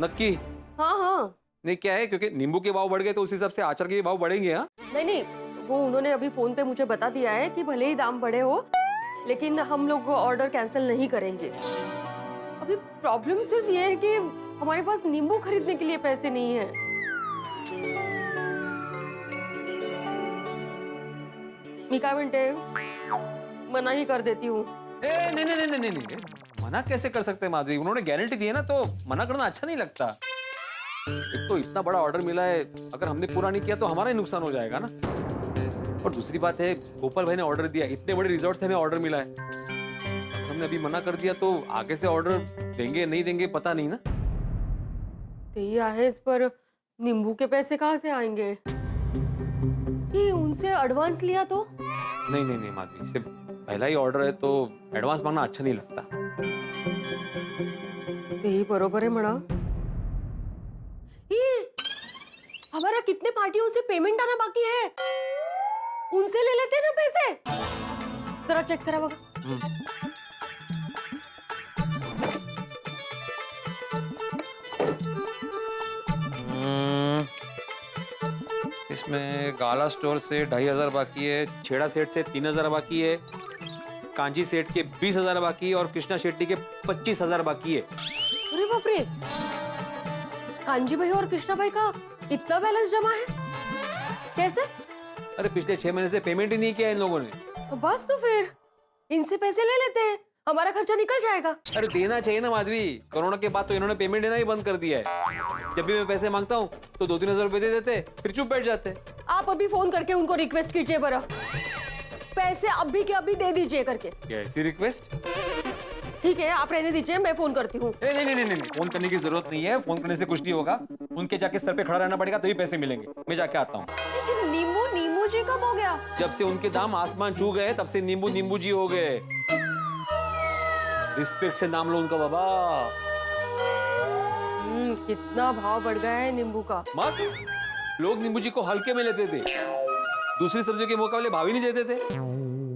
नक्की? हाँ। नहीं क्या है, क्योंकि नींबू के भाव बढ़ गए तो उस हिसाब से अचार के भी भाव बढ़ेंगे। हाँ नहीं, वो उन्होंने अभी फोन पे मुझे बता दिया है कि भले ही दाम बढ़े हो लेकिन हम लोग ऑर्डर कैंसिल नहीं करेंगे। अभी प्रॉब्लम सिर्फ ये है कि हमारे पास नींबू खरीदने के लिए पैसे नहीं है। मी काय म्हणते, मना ही कर देती हूँ। नहीं, मना कैसे कर सकते हैं माधवी? उन्होंने गारंटी दी है ना, तो मना करना अच्छा नहीं लगता। एक तो इतना बड़ा ऑर्डर मिला है, अगर हमने पूरा नहीं किया तो हमारा ही नुकसान हो जाएगा ना। और दूसरी बात है, गोपाल भाई ने ऑर्डर दिया, इतने बड़े रिजॉर्ट से हमें ऑर्डर मिला है। अगर हमने अभी मना कर दिया तो आगे से ऑर्डर देंगे नहीं देंगे पता नहीं ना। ते आहे, इस पर नींबू के पैसे कहाँ से आएंगे? ये उनसे एडवांस लिया तो? नहीं माधवी, सिर्फ पहला ही ऑर्डर है तो एडवांस मांगना अच्छा नहीं लगता। ते बरोबर है म्हणा। ये हमारा कितने पार्टियों से पेमेंट आना बाकी है, उनसे ले लेते हैं ना पैसे। जरा चेक करा बघा। इसमें गाला स्टोर से 2,500 बाकी है, छेड़ा सेठ से 3,000 बाकी है, कांजी सेठ के 20,000 बाकी है और कृष्णा शेट्टी के 25,000 बाकी है। अरे बाप रे, कांजी भाई और कृष्णा भाई का इतना बैलेंस जमा है कैसे? अरे पिछले 6 महीने से पेमेंट ही नहीं किया इन लोगों ने। तो बस, तो फिर इनसे पैसे ले लेते हैं, हमारा खर्चा निकल जाएगा। अरे देना चाहिए ना माधवी, कोरोना के बाद तो इन्होंने पेमेंट देना ही बंद कर दिया है। जब भी मैं पैसे मांगता हूँ तो 2-3 हजार रुपए दे देते, फिर चुप बैठ जाते। आप अभी फोन करके उनको रिक्वेस्ट कीजिए बरा, पैसे अभी के अभी दे दीजिए करके। क्या ऐसी रिक्वेस्ट? ठीक है, आप रहने दीजिए, मैं फोन करती हूँ। नहीं, फोन करने की जरूरत नहीं है। फोन करने से कुछ नहीं होगा, उनके जाके सर पे खड़ा रहना पड़ेगा तभी पैसे मिलेंगे। मैं जाके आता हूँ। लेकिन नींबू जी कब हो गया? जब से उनके दाम आसमान छू गए तब से नींबू जी हो गए। रिस्पेक्ट से नाम लो उनका बाबा। कितना भाव बढ़ गया है नींबू का। मत, लोग नींबू जी को हल्के में लेते थे, दूसरी सब्जियों के मुकाबले भाव ही नहीं देते थे।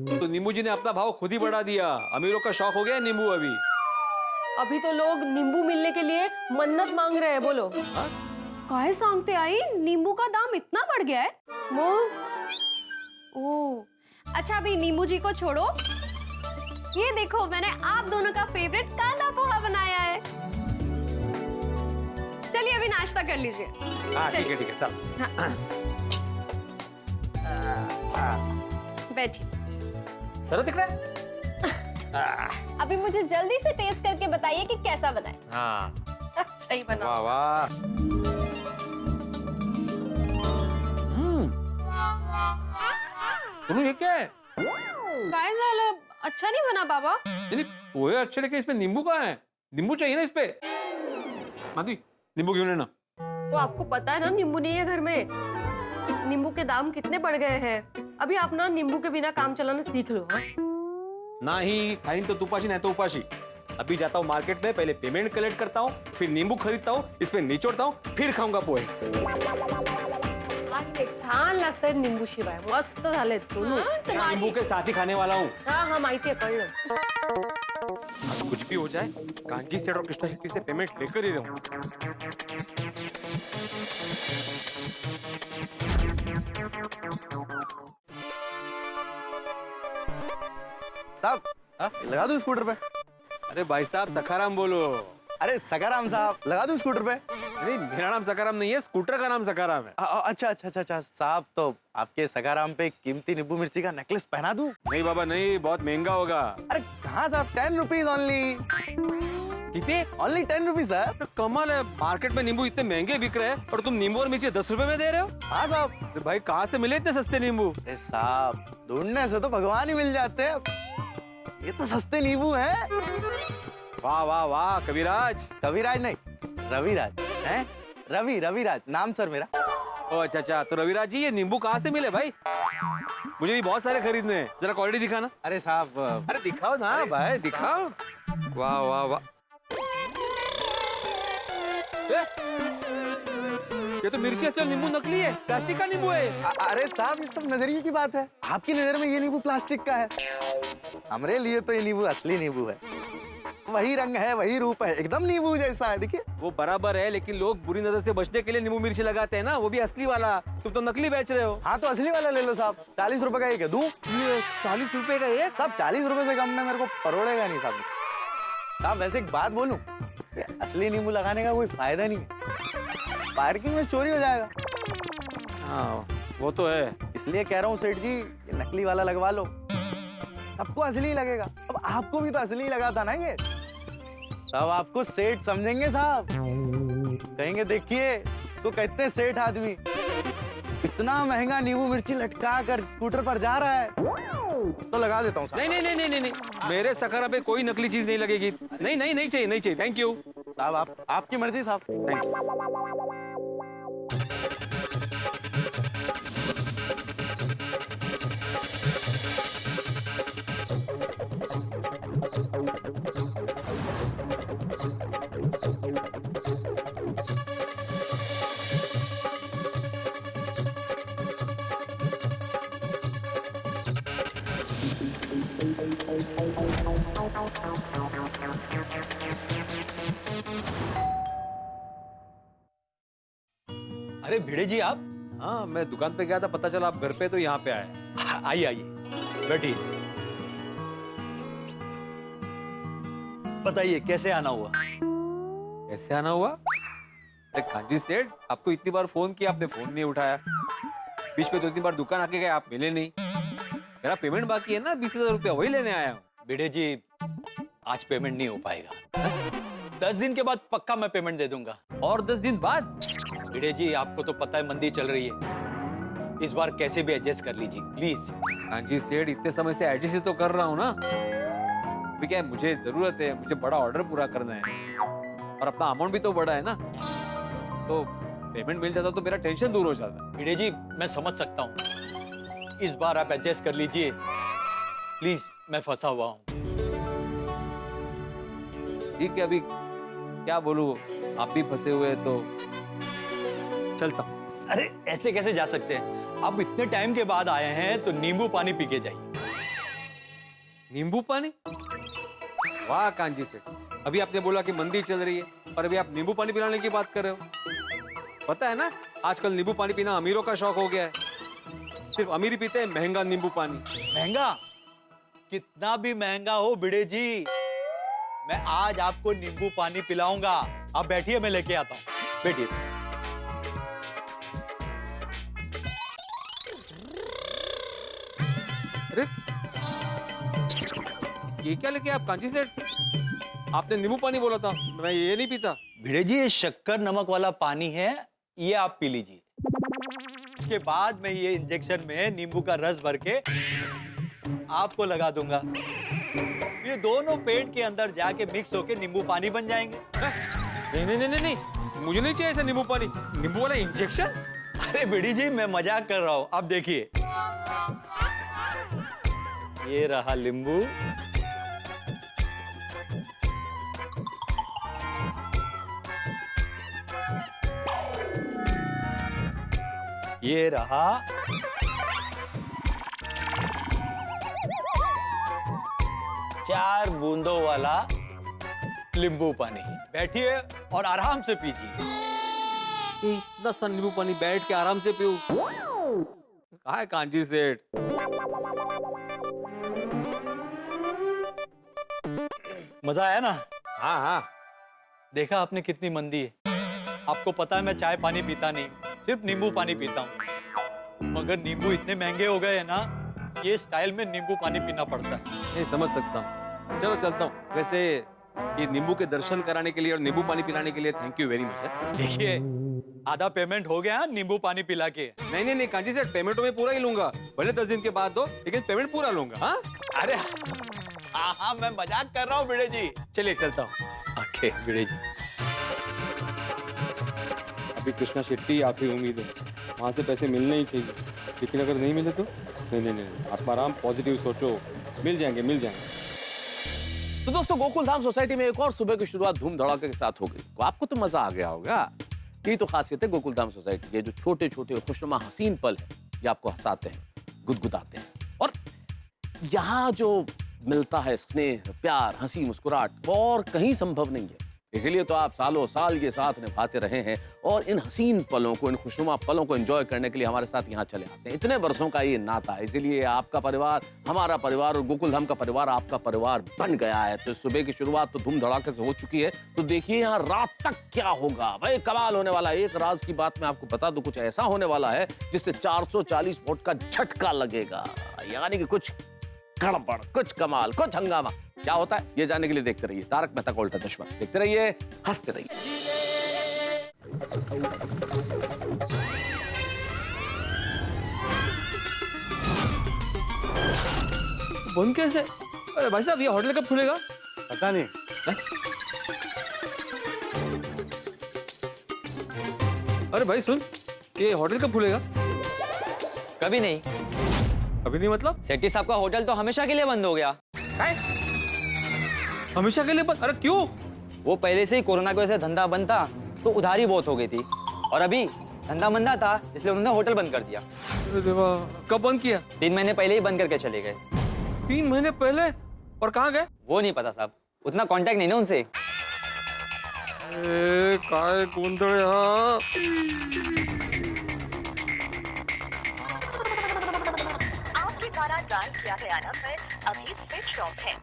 तो नींबू जी ने अपना भाव खुद ही बढ़ा दिया। अमीरों का शौक हो गया नींबू। अभी तो लोग नींबू मिलने के लिए मन्नत मांग रहे हैं। बोलो काहे सांगते आई, नींबू का दाम इतना बढ़ गया है? अच्छा अभी नींबू जी को छोड़ो, ये देखो मैंने आप दोनों का फेवरेट कांदा पोहा बनाया है। चलिए अभी नाश्ता कर लीजिए। हाँ ठीक है चल। बैठिए। सर दिख रहा है? अभी मुझे जल्दी से टेस्ट करके बताइए कि कैसा बना है। हाँ अच्छा ही बना। वाह वाह। सुनो ये क्या है? काय झालं? अच्छा नहीं बना बाबा। नहीं पोहे अच्छे, लेकिन इसमें नींबू कहाँ है? नींबू चाहिए ना इस पे। माधवी नींबू क्यों लेना? तो आपको पता है ना नींबू नहीं है घर में। नींबू के दाम कितने बढ़ गए हैं। अभी आप ना नींबू के बिना काम चलाना सीख लो। नहीं खाइन तो तुपाशी नहीं तो उपाशी। अभी जाता हूँ मार्केट में, पहले पेमेंट कलेक्ट करता हूँ, फिर नींबू खरीदता हूँ, इस पे निचोड़ता हूँ, फिर खाऊंगा पोहे। छान लागतात नींबू शिवाय, मस्त झालेत सोनू। नींबू के साथ ही खाने वाला हूँ। हाँ माहिती है, कळलं। कुछ भी हो जाए, कांजी सेठ और कृष्णा शेट्टी से पेमेंट लेकर ही रहूं। साहब लगा दूं स्कूटर पे? अरे भाई साहब सखाराम बोलो। अरे सकाराम साहब लगा दूं स्कूटर पे? नहीं, मेरा नाम सखाराम नहीं है, स्कूटर का नाम सखाराम है। अच्छा अच्छा अच्छा अच्छा साहब, तो आपके सकाराम पे कीमती नींबू मिर्ची का नेकलेस पहना दूं? नहीं बाबा नहीं, बहुत महंगा होगा। अरे कहाँ साहब, 10 रुपीज ओनली। कितने? Only 10 rupees sir. तो कमाल है, मार्केट में नींबू इतने महंगे बिक रहे हैं और तुम नींबू और मिर्ची 10 रुपए में दे रहे हो? हाँ साहब। तो भाई कहाँ से मिले इतने सस्ते नींबू? अरे साहब, ढूंढने से तो भगवान ही मिल जाते हैं। ये तो सस्ते नींबू हैं। वाह वाह वाह, कविराज। कविराज नहीं, रविराज हैं? रविराज नाम सर मेरा। ओ अच्छा अच्छा, तो रविराज जी ये नींबू कहाँ से मिले भाई? मुझे भी बहुत सारे खरीदने हैं, जरा क्वालिटी दिखाना। अरे साहब, अरे दिखाओ ना भाई, दिखाओ। वाह वाह वाह, ये तो मिर्ची असली नींबू नकली है, प्लास्टिक का नींबू है। अरे साहब, ये सब नजरिए की बात है। आपकी नजर में ये नींबू प्लास्टिक का है, हमारे लिए तो ये नींबू असली नींबू है। वही रंग है, वही रूप है, एकदम नींबू जैसा है। देखिए वो बराबर है, लेकिन लोग बुरी नजर से बचने के लिए नींबू मिर्ची लगाते हैं ना, वो भी असली वाला। तुम तो नकली बेच रहे हो। हाँ तो असली वाला ले लो साहब, 40 रुपए का एक है। दूं? ये 40 रुपए का एक? साहब 40 रुपए से कम में मेरे को परोड़ेगा नहीं साहब। साहब वैसे एक बात बोलूं, असली नींबू लगाने का कोई फायदा नहीं है, पार्किंग में चोरी हो जाएगा। हाँ वो तो है, इसलिए कह रहा हूँ सेठ जी, ये नकली वाला लगवा लो, सबको असली लगेगा। अब आपको भी तो असली लगा था ना ये, तब आपको सेठ समझेंगे साहब। कहेंगे देखिए तो कहते हैं सेठ आदमी इतना महंगा नींबू मिर्ची लटका कर स्कूटर पर जा रहा है, तो लगा देता हूँ। नहीं नहीं नहीं नहीं नहीं, मेरे सखारा पे कोई नकली चीज नहीं लगेगी। नहीं नहीं नहीं चाहिए, नहीं चाहिए, थैंक यू साहब। आपकी मर्जी साहब, थैंक यू। अरे भिड़े जी आप? हाँ मैं दुकान पे गया था, पता चला आप घर पे, तो यहाँ पे आए। आइए आइए, बैठिए। बताइए कैसे आना हुआ? कैसे आना हुआ? अरे कांजी सेठ, आपको इतनी बार फोन किया, आपने फोन नहीं उठाया। बीच में 2-3 बार दुकान आके गए, आप मिले नहीं। मेरा पेमेंट बाकी है ना 20,000 रुपया, वही लेने आया हूँ। भिड़े जी आज पेमेंट नहीं हो पाएगा, 10 दिन के बाद पक्का मैं पेमेंट दे दूंगा। और 10 दिन बाद? भिड़े जी आपको तो पता है मंदी चल रही है, इस बार कैसे भी एडजस्ट कर लीजिए प्लीज। कांजी सेठ इतने समय से एडजस्ट ही तो कर रहा हूँ ना। अभी क्या है, मुझे जरूरत है, मुझे बड़ा ऑर्डर पूरा करना है और अपना अमाउंट भी तो बड़ा है ना, तो पेमेंट मिल जाता तो मेरा टेंशन दूर हो जाता। भिड़े जी मैं समझ सकता हूँ, इस बार आप एडजस्ट कर लीजिए प्लीज, मैं फंसा हुआ हूँ। ठीक है, अभी क्या बोलूं, आप भी फंसे हुए तो चलता हूं। अरे ऐसे कैसे जा सकते हैं, आप इतने टाइम के बाद आए हैं तो नींबू पानी पी के जाइए। नींबू पानी? वाह कांजी सेठ, अभी आपने बोला कि मंदी चल रही है और अभी आप नींबू पानी पिलाने की बात कर रहे हो। पता है ना आजकल नींबू पानी पीना अमीरों का शौक हो गया है, सिर्फ अमीर ही पीते हैं महंगा नींबू पानी। महंगा? कितना भी महंगा हो भिड़े जी, मैं आज आपको नींबू पानी पिलाऊंगा। आप बैठिए, मैं लेके आता हूँ, बैठिए। अरे ये क्या लेके आप कांजी सेठ? आपने नींबू पानी बोला था, मैं ये नहीं पीता। भिड़े जी ये शक्कर नमक वाला पानी है, ये आप पी लीजिए। इसके बाद मैं ये इंजेक्शन में नींबू का रस भर के आपको लगा दूंगा, ये दोनों पेट के अंदर जाके मिक्स होके नींबू पानी बन जाएंगे। नहीं नहीं नहीं नहीं, मुझे नहीं चाहिए ऐसा नींबू पानी, नींबू वाला इंजेक्शन। अरे भिड़ी जी मैं मजाक कर रहा हूं, आप देखिए, ये रहा नींबू, ये रहा चार बूंदों वाला नींबू पानी। बैठिए और आराम से पीजिए। ये इतना सा नींबू पानी बैठ के आराम से पीऊं? कहाँ है कांजी सेठ? मजा आया ना? हाँ हाँ। देखा आपने कितनी मंदी है। आपको पता है मैं चाय पानी पीता नहीं, सिर्फ नींबू पानी पीता हूँ। मगर नींबू इतने महंगे हो गए हैं ना, ये स्टाइल में नींबू पानी पीना पड़ता है। नहीं समझ सकता हूँ। चलो चलता हूँ। वैसे ये नींबू के दर्शन कराने के लिए और नींबू पानी पिलाने के लिए थैंक यू वेरी मच। देखिए आधा पेमेंट हो गया नींबू पानी पिला के। नहीं नहीं नहीं कांजी सेठ, पेमेंट मैं पूरा ही लूंगा। भले 10 दिन के बाद दो, लेकिन पेमेंट पूरा लूंगा। हाँ अरे हाँ हाँ, मैं मजाक कर रहा हूँ भिड़े जी। चलिए चलता हूँ। ओके भिड़े जी। अभी कृष्णा शेट्टी आखिरी उम्मीद है, वहां से पैसे मिलने ही चाहिए। लेकिन अगर नहीं मिले तो नहीं नहीं नहीं, आत्माराम पॉजिटिव सोचो, मिल जाएंगे मिल जाएंगे। तो दोस्तों गोकुलधाम सोसाइटी में एक और सुबह की शुरुआत धूम धड़ाके के साथ हो गई। तो आपको तो मजा आ गया होगा। यही तो खासियत है गोकुलधाम सोसाइटी के, जो छोटे छोटे खुशनुमा हसीन पल है ये आपको हंसाते हैं, गुदगुदाते हैं। और यहाँ जो मिलता है स्नेह, प्यार, हंसी, मुस्कुराहट और कहीं संभव नहीं है। इसीलिए तो आप सालों साल ये साथ निभाते रहे हैं और इन हसीन पलों को, इन खुशनुमा पलों को एंजॉय करने के लिए हमारे साथ यहाँ चले आते हैं। इतने वर्षों का ये नाता है, इसीलिए आपका परिवार हमारा परिवार और गोकुलधाम का परिवार आपका परिवार बन गया है। तो सुबह की शुरुआत तो धूम धड़ाके से हो चुकी है, तो देखिए यहाँ रात तक क्या होगा। भाई कमाल होने वाला है। एक राज की बात मैं आपको बता दूं, कुछ ऐसा होने वाला है जिससे 440 वोट का झटका लगेगा। यानी कि कुछ गड़बड़, कुछ कमाल, कुछ हंगामा। क्या होता है ये जानने के लिए देखते रहिए तारक मेहता का उल्टा चश्मा। देखते रहिए, हंसते रहिए। बंद कैसे? अरे भाई साहब ये होटल कब खुलेगा? पता नहीं। अरे भाई सुन, ये होटल कब खुलेगा? कभी नहीं। अभी नहीं मतलब? सेठी साहब का होटल तो हमेशा के लिए बंद हो गया। हमेशा के लिए बंद? अरे क्यों? वो पहले से ही कोरोना की वजह से धंधा बंद था, तो उधारी बहुत हो गई थी। और अभी धंधा मंदा था, इसलिए उन्होंने होटल बंद कर दिया। अरे देवा, कब बंद किया? 3 महीने पहले ही बंद करके चले गए। 3 महीने पहले? और कहाँ गए? वो नहीं पता साहब, उतना कांटेक्ट नहीं ना उनसे। काय गोंधळ हा। आपके द्वारा डायल किया गया नंबर अभी स्विच ऑफ है।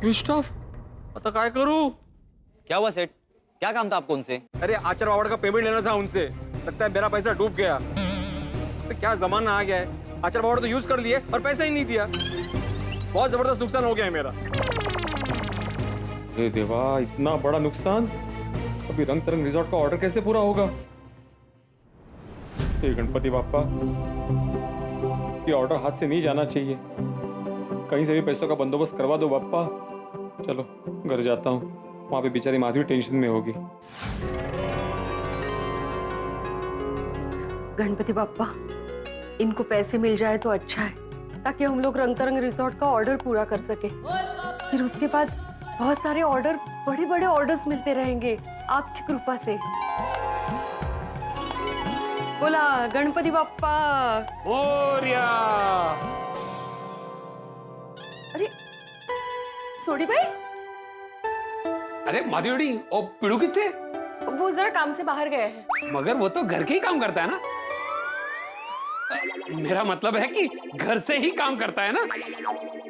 Switch off? आता काय करूं? क्या हुआ सेठ, क्या काम था आपको उनसे? अरे आचार बावड़ का पेमेंट लेना था उनसे। लगता है मेरा पैसा डूब गया। तो क्या जमाना आ गया है, आचार बावड़ तो यूज कर लिए और पैसा ही नहीं दिया। बहुत जबरदस्त नुकसान हो गया है मेरा। अरे देवा, इतना बड़ा नुकसान। अभी रंग तरंग रिजॉर्ट का ऑर्डर कैसे पूरा होगा? हे गणपति बाप्पा, ये ऑर्डर हाथ से नहीं जाना चाहिए। कहीं से भी पैसों का बंदोबस्त करवा दो बाप्पा। चलो घर जाता हूँ, वहां पे बेचारी माधवी टेंशन में होगी। गणपति बाप्पा, इनको पैसे मिल जाए तो अच्छा है, ताकि हम लोग रंग तरंग रिजॉर्ट का ऑर्डर पूरा कर सके। फिर उसके बाद बहुत सारे ऑर्डर, बड़े बड़े ऑर्डर्स मिलते रहेंगे आपकी कृपा से। बोला गणपति बाप्पा मोरया। अरे सोडी भाई, अरे माधवी और पिड़ू कितने? वो जरा काम से बाहर गए हैं। मगर वो तो घर के ही काम करता है ना। मेरा मतलब है कि घर से ही काम करता है ना,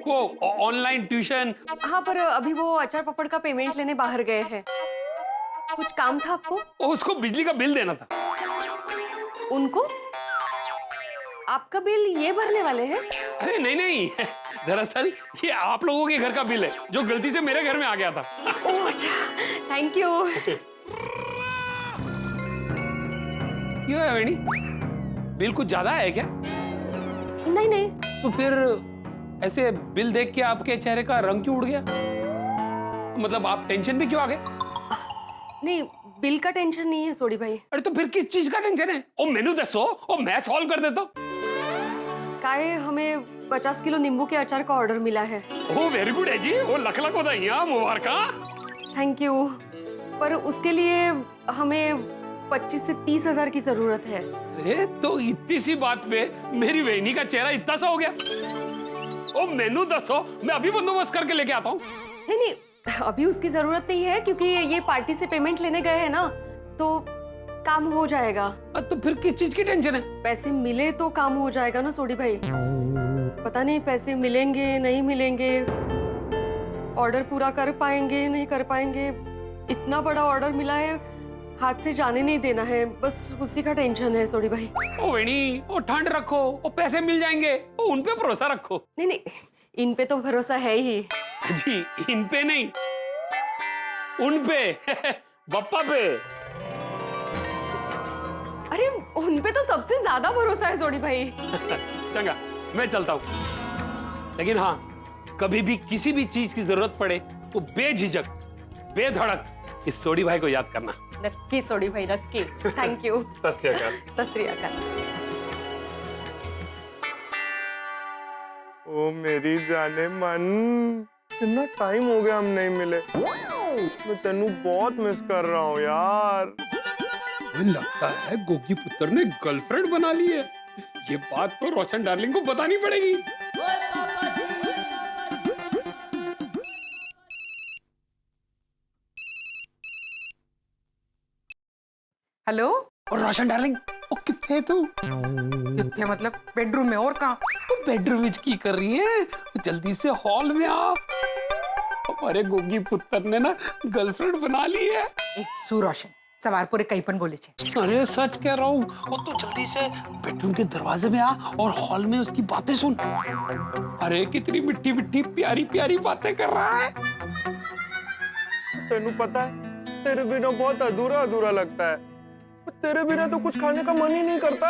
वो ऑनलाइन ट्यूशन। हाँ, पर अभी वो अचार पापड़ का पेमेंट लेने बाहर गए हैं। कुछ काम था आपको? उसको बिजली का बिल देना था। उनको? आपका बिल ये भरने वाले हैं? अरे नहीं नहीं, दरअसल ये आप लोगों के घर का बिल है जो गलती से मेरे घर में आ गया था। ओह अच्छा, थैंक यू। क्यों है वेणी, बिल कुछ ज्यादा है क्या? नहीं नहीं। तो फिर ऐसे बिल देख के आपके चेहरे का रंग क्यों उड़ गया? मतलब आप टेंशन में क्यों आ गए? नहीं, बिल का टेंशन नहीं है सोडी भाई। अरे तो फिर किस चीज का टेंशन है? ओ मेनू दसो, ओ मैं सॉल्व कर देता हूँ। काहे हमें 50 किलो नींबू के अचार का ऑर्डर मिला है। ओ वेरी गुड है जी, ओ लख लख बधाइयां, मुबारक। थैंक यू, पर उसके लिए हमें 25 से 30 हजार की जरूरत है। अरे तो इतनी सी बात पे मेरी वेनी का चेहरा इतना सा हो गया? ओ मेनू दसो, मैं अभी बंदोबस्त करके लेके आता हूँ। नहीं नहीं, अभी उसकी जरूरत नहीं है क्योंकि ये पार्टी से पेमेंट लेने गए हैं ना, तो काम हो जाएगा। तो फिर किस चीज की टेंशन है? पैसे मिले तो काम हो जाएगा ना सोडी भाई। पता नहीं पैसे मिलेंगे नहीं मिलेंगे, ऑर्डर पूरा कर पाएंगे नहीं कर पाएंगे। इतना बड़ा ऑर्डर मिला है, हाथ से जाने नहीं देना है, बस उसी का टेंशन है सोडी भाई। ओ वेणी, ओ ठंड रखो, ओ पैसे मिल जाएंगे, ओ उन पे भरोसा रखो। नहीं नहीं, इन पे तो भरोसा है ही जी। इन पे नहीं, उन पे बप्पा पे। अरे उन पे तो सबसे ज्यादा भरोसा है सोडी भाई। चंगा, मैं चलता हूँ। लेकिन हाँ, कभी भी किसी भी चीज की जरूरत पड़े तो बेझिझक बेधड़क इस सोडी भाई को याद करना। नक्की सोडी भाई, नक्की। Thank you. सत श्री अकाल। सत श्री अकाल। ओ मेरी जाने मन, इतना टाइम हो गया हम नहीं मिले। मैं तेनू बहुत मिस कर रहा हूँ यार। मुझे लगता है गोगी पुत्र ने गर्लफ्रेंड बना ली है। ये बात तो रोशन डार्लिंग को बतानी पड़ेगी। हेलो। और रोशन डार्लिंग, ओ कितने तू? कितने मतलब बेडरूम में, और कहाँ? तो बेडरूम में की कर रही है? जल्दी से हॉल में आ। हमारे गोगी पुत्र ने ना गर्लफ्रेंड बना ली है। सु रोशन, सवारपुरे कहीं पण बोले छे। अरे सच कह रहा हूँ। और तू जल्दी से बेडरूम के दरवाजे में आ और हॉल में उसकी बातें सुन। अरे कितनी मिट्टी मिट्टी प्यारी प्यारी बातें कर रहा है। तेनू पता है, तेरे बिना बहुत अधूरा अधूरा लगता है। तेरे बिना तो कुछ खाने का मन ही नहीं करता।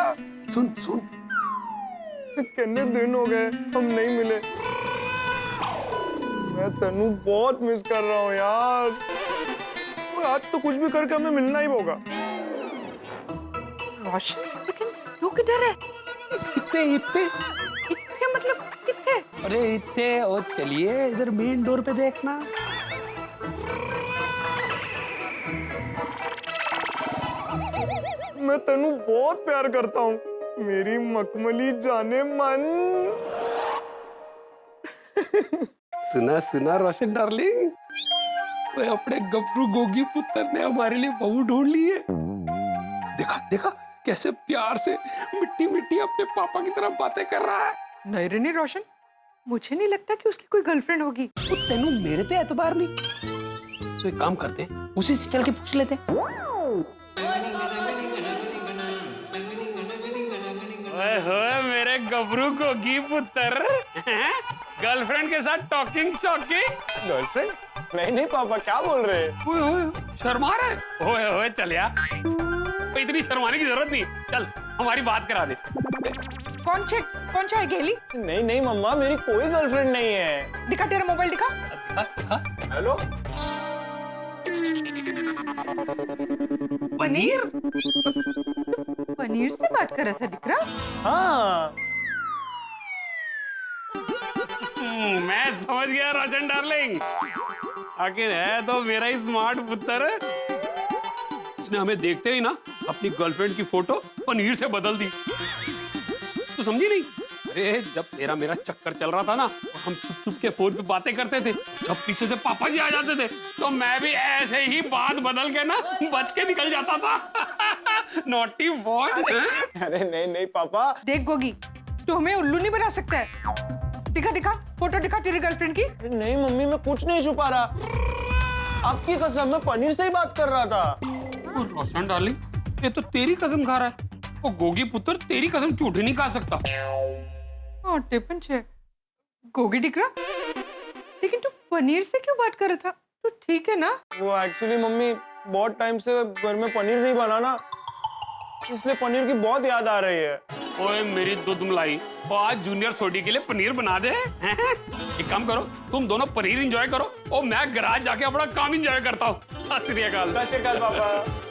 सुन सुन। कितने दिन हो गए हम नहीं मिले। मैं तेनू बहुत मिस कर रहा हूँ यार। आज तो कुछ भी करके हमें मिलना ही होगा। रोशन, लेकिन तू किधर है? इतने इतने इतने मतलब कितने? अरे इतने। और चलिए इधर मेन डोर पे देखना। मैं तेनू बहुत प्यार करता हूँ मेरी मखमली जाने मन। सुना सुना रोशन डार्लिंग, वो अपने गबरू गोगी पुत्र ने हमारे लिए बहू ढूंढ ली है। देखा देखा कैसे प्यार से मिट्टी मिट्टी अपने पापा की तरफ बातें कर रहा है। नहीं रे नहीं रोशन, मुझे नहीं लगता कि उसकी कोई गर्लफ्रेंड होगी। तो तेनू मेरे पे एतबार नहीं, तो एक काम करते हैं, उसी से चल के पूछ लेते हैं। ओए होए मेरे गबरू गोगी पुत्र, गर्लफ्रेंड के साथ टॉकिंग शॉकिंग। गर्लफ्रेंड? नहीं नहीं पापा, क्या बोल रहे हैं? ओए होए शर्मा रहे। ओए होए चल यार, इतनी शर्माने की जरूरत नहीं। चल हमारी बात करा दे। कौन सा है गेली? नहीं नहीं मम्मा, मेरी कोई गर्लफ्रेंड नहीं है। दिखा तेरा मोबाइल, दिखा। हेलो। पनीर? पनीर से बात कर रहा था दिख रहा? हाँ। मैं समझ गया रोशन डार्लिंग, आखिर है तो मेरा ही स्मार्ट पुत्र। उसने हमें देखते ही ना अपनी गर्लफ्रेंड की फोटो पनीर से बदल दी। तू समझी नहीं? अरे जब तेरा मेरा चक्कर चल रहा था ना, और हम चुप चुप के फोन पे बातें करते थे, जब पीछे से पापा जी आ जाते थे तो मैं भी ऐसे ही बात बदल के ना बच के निकल जाता था। Naughty boy. अरे नहीं नहीं पापा। देख गोगी, तू हमें उल्लू नहीं बना सकता है। दिखा दिखा फोटो, दिखा तेरी गर्लफ्रेंड की। नहीं मम्मी, मैं कुछ नहीं छुपा रहा। आपकी कसम, मैं पनीर से ही बात कर रहा था। रोशन डार्लिंग, ये तो तेरी कसम खा रहा है। वो गोगी पुत्र तेरी कसम झूठी नहीं खा सकता। टिपन छे गोगी दिख रहा, लेकिन तू पनीर से क्यों बात कर रहा था? तू ठीक है ना? वो एक्चुअली मम्मी, बहुत टाइम से घर में पनीर नहीं बना ना, इसलिए पनीर की बहुत याद आ रही है। ओए मेरी दूध मलाई, आज जूनियर सोडी के लिए पनीर बना दे। एक काम करो, तुम दोनों पनीर एंजॉय करो और मैं गैराज जाके अपना काम एंजॉय करता हूँ। सत श्री अकाल। सत श्री अकाल पापा।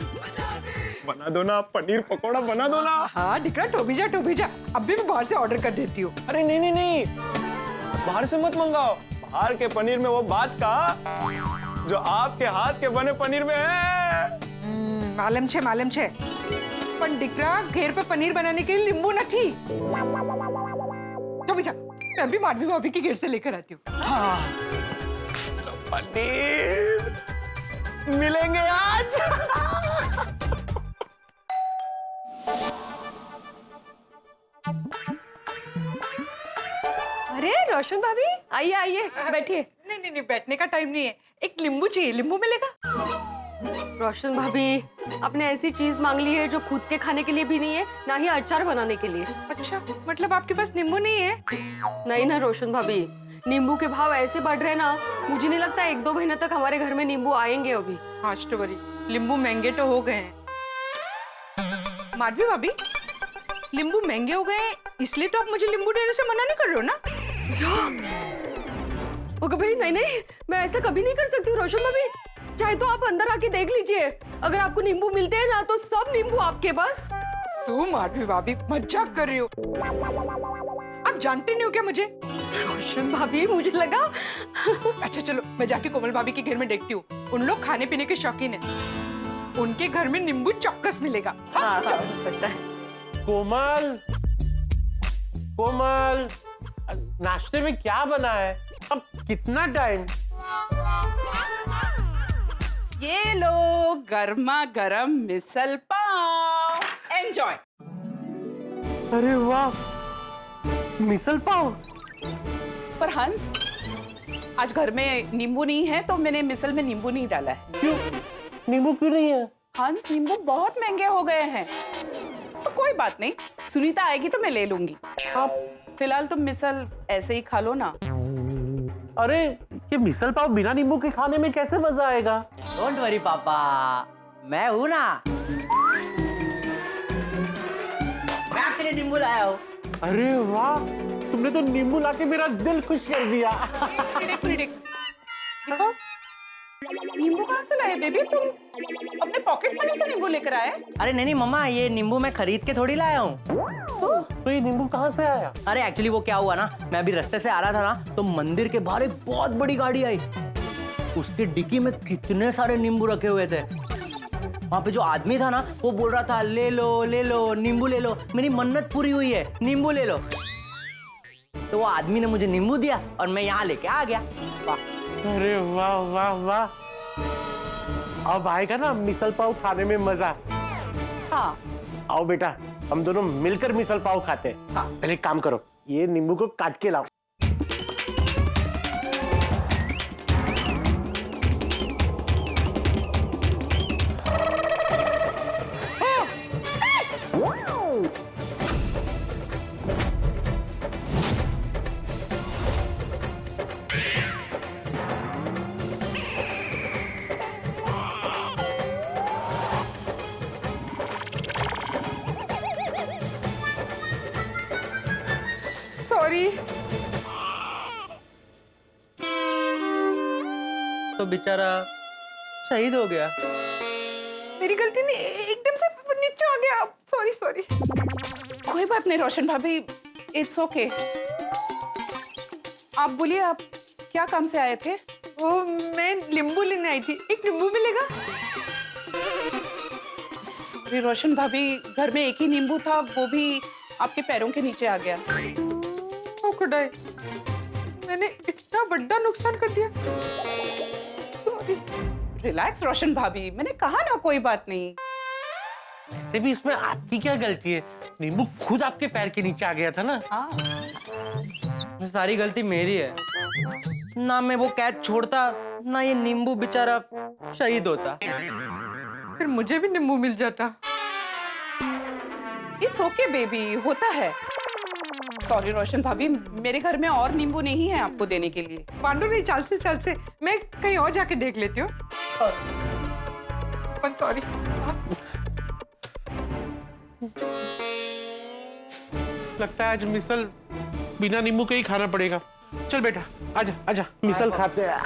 बना दो ना पनीर पकोड़ा, बना दो ना। हाँ दिख रहा, टोबी जा। अभी मैं बाहर से ऑर्डर कर देती हूँ। अरे नहीं नहीं नहीं, बाहर से मत मंगाओ। बाहर के पनीर में वो बात का जो आपके हाथ के बने पनीर में है। मालूम छे। पण दिकरा, घेर पे पनीर बनाने के लिए नींबू नहीं। तो बेटा, मैं भी माधवी भाभी की घेर से लेकर आती हूँ। हाँ। पनीर मिलेंगे आज। अरे रोशन भाभी, आइए आइए, बैठिए। नहीं नहीं नहीं, बैठने का टाइम नहीं है। एक नींबू चाहिए, नींबू मिलेगा? रोशन भाभी, आपने ऐसी चीज मांग ली है जो खुद के खाने के लिए भी नहीं है, ना ही अचार बनाने के लिए। अच्छा, मतलब आपके पास नींबू नहीं है? नहीं ना रोशन भाभी, नींबू के भाव ऐसे बढ़ रहे हैं ना, मुझे नहीं लगता 1-2 महीने तक हमारे घर में नींबू आएंगे अभी। हाँ तो वरी, नींबू महंगे तो हो गए हैं। माधवी भाभी, नींबू महंगे हो गए इसलिए तो आप मुझे नींबू देने से मना नहीं कर रहे हो ना? ओके भाई, नहीं नहीं, मैं ऐसा कभी नहीं कर सकती रोशन भाभी। चाहे तो आप अंदर आके देख लीजिए, अगर आपको नींबू मिलते हैं ना तो सब नींबू आपके बस। सो माधवी भाभी, मजाक कर रही हो? आप जानते नहीं हो क्या मुझे? रोशन भाभी, मुझे लगा। अच्छा चलो, मैं जाके कोमल भाभी के घर में देखती हूँ। उन लोग खाने पीने के शौकीन है, उनके घर में नींबू चौक्कस मिलेगा। हाँ, हो सकता है। कोमल, कोमल, नाश्ते में क्या बना है? अब कितना टाइम? ये लो गर्मा गर्म मिसल पाव, एंजॉय। अरे वाह, मिसल पाव। पर हंस, आज घर में नींबू नहीं है तो मैंने मिसल में नींबू नहीं डाला है। क्यों? नींबू क्यों नहीं है? हंस, नींबू बहुत महंगे हो गए हैं। तो कोई बात नहीं, सुनीता आएगी तो मैं ले लूंगी। आप फिलहाल तुम मिसल ऐसे ही खा लो ना। अरे ये मिसल पाव बिना नींबू के खाने में कैसे मजा आएगा? डोंट वरी पापा, मैं हूं ना। मैं आपके लिए नींबू लाया हूँ। अरे वाह, तुमने तो नींबू लाके मेरा दिल खुश कर दिया। देखो, नींबू कहाँ से लाए बेबी? तुम अपने पॉकेट मनी से नींबू लेकर आए? अरे नहीं नहीं मम्मा, ये नींबू मैं खरीद के थोड़ी लाया हूँ। तो ये नींबू कहाँ से आया? अरे एक्चुअली वो क्या हुआ ना, मैं अभी रास्ते से आ रहा था ना, तो मंदिर के बाहर एक बहुत बड़ी गाड़ी आई। उसके डिक्की में कितने सारे नींबू रखे हुए थे। वहाँ पे जो आदमी था ना, वो बोल रहा था ले लो नींबू ले लो, मेरी मन्नत पूरी हुई है, नींबू ले लो। तो वो आदमी ने मुझे नींबू दिया और मैं यहाँ लेके आ गया। अरे वाह वाह वाह, अब आएगा ना मिसल पाव खाने में मजा। हाँ, आओ बेटा, हम दोनों मिलकर मिसल पाव खाते हैं। हाँ, पहले एक काम करो, ये नींबू को काट के लाओ। सॉरी। तो बेचारा शहीद हो गया। मेरी गलती नहीं, एकदम से नीचे आ गया। Sorry sorry. कोई बात नहीं रोशन भाभी, इट्स ओके। आप बोलिए, आप क्या काम से आए थे? वो मैं नींबू लेने आई थी, एक नींबू मिलेगा? सॉरी रोशन भाभी, घर में एक ही नींबू था, वो भी आपके पैरों के नीचे आ गया। ओ खुदाई, मैंने इतना बड़ा नुकसान कर दिया। रिलैक्स रोशन भाभी, मैंने कहा ना कोई बात नहीं। वैसे भी इसमें आपकी क्या गलती है? नींबू खुद आपके पैर के नीचे आ गया था ना। हाँ, सारी गलती मेरी है ना। मैं वो कैच छोड़ता ना, ये नींबू बेचारा शहीद होता। फिर मुझे भी नींबू मिल जाता। इट्स ओके बेबी, होता है। सॉरी रोशन भाभी, मेरे घर में और नींबू नहीं है आपको देने के लिए। पांडु नहीं, चल से मैं कहीं और जाके देख लेती हूँ। सॉरी। लगता है आज मिसल बिना नींबू के ही खाना पड़ेगा। चल बेटा, आजा आजा, मिसल खाते हैं।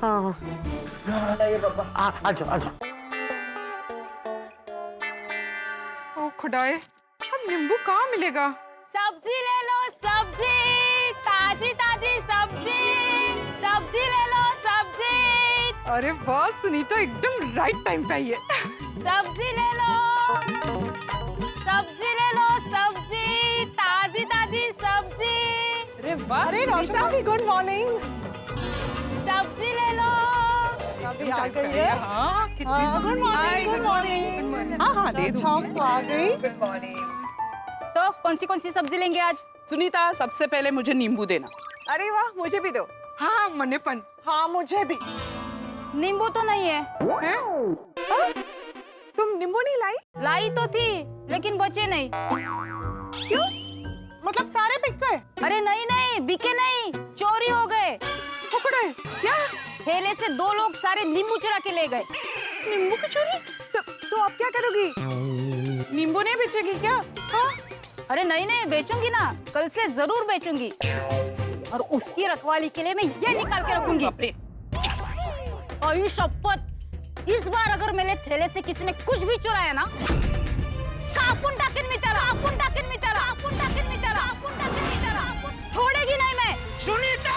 हाँ, आजा आजा। ओ खुदाए, अब नींबू कहाँ मिलेगा? सब्जी ले लो, सब्जी, ताजी ताजी सब्जी, सब्जी ले लो, सब्जी। अरे वाह सुनीता, एकदम राइट टाइम पे आई है। सब्जी ले लो, सब्जी ले लो, सब्जी, ताजी ताजी सब्जी। अरे वाह, अरे रोशन भाभी, गुड मॉर्निंग। सब्जी ले लो। अभी आ गई है। हाँ, गुड मॉर्निंग। Good morning. हाँ हाँ, दे दूँ। आ गई। Good morning. तो कौन सी सब्जी लेंगे आज? सुनीता, सबसे पहले मुझे नींबू देना। अरे वाह, मुझे भी दो। हाँ मन्नेपन। हाँ, मुझे भी। नींबू तो नहीं है। तुम नींबू नहीं लाई? लाई तो थी लेकिन बचे नहीं। क्यों? मतलब सारे बिक गए? अरे नहीं, बिके नहीं, चोरी हो गए। पकड़े? क्या? ठेले से 2 लोग सारे नींबू चुरा के ले गए। नींबू की चोरी? तो आप क्या करोगी? नींबू नहीं बेचेगी क्या? हाँ? अरे नहीं, बेचूंगी ना, कल से जरूर बेचूंगी। और उसकी रखवाली के लिए मैं ये निकाल के रखूंगी। और शपथ, इस बार अगर मेरे ठेले से किसी ने कुछ भी चुराया ना, छोड़ेगी नहीं मैं। सुनीता!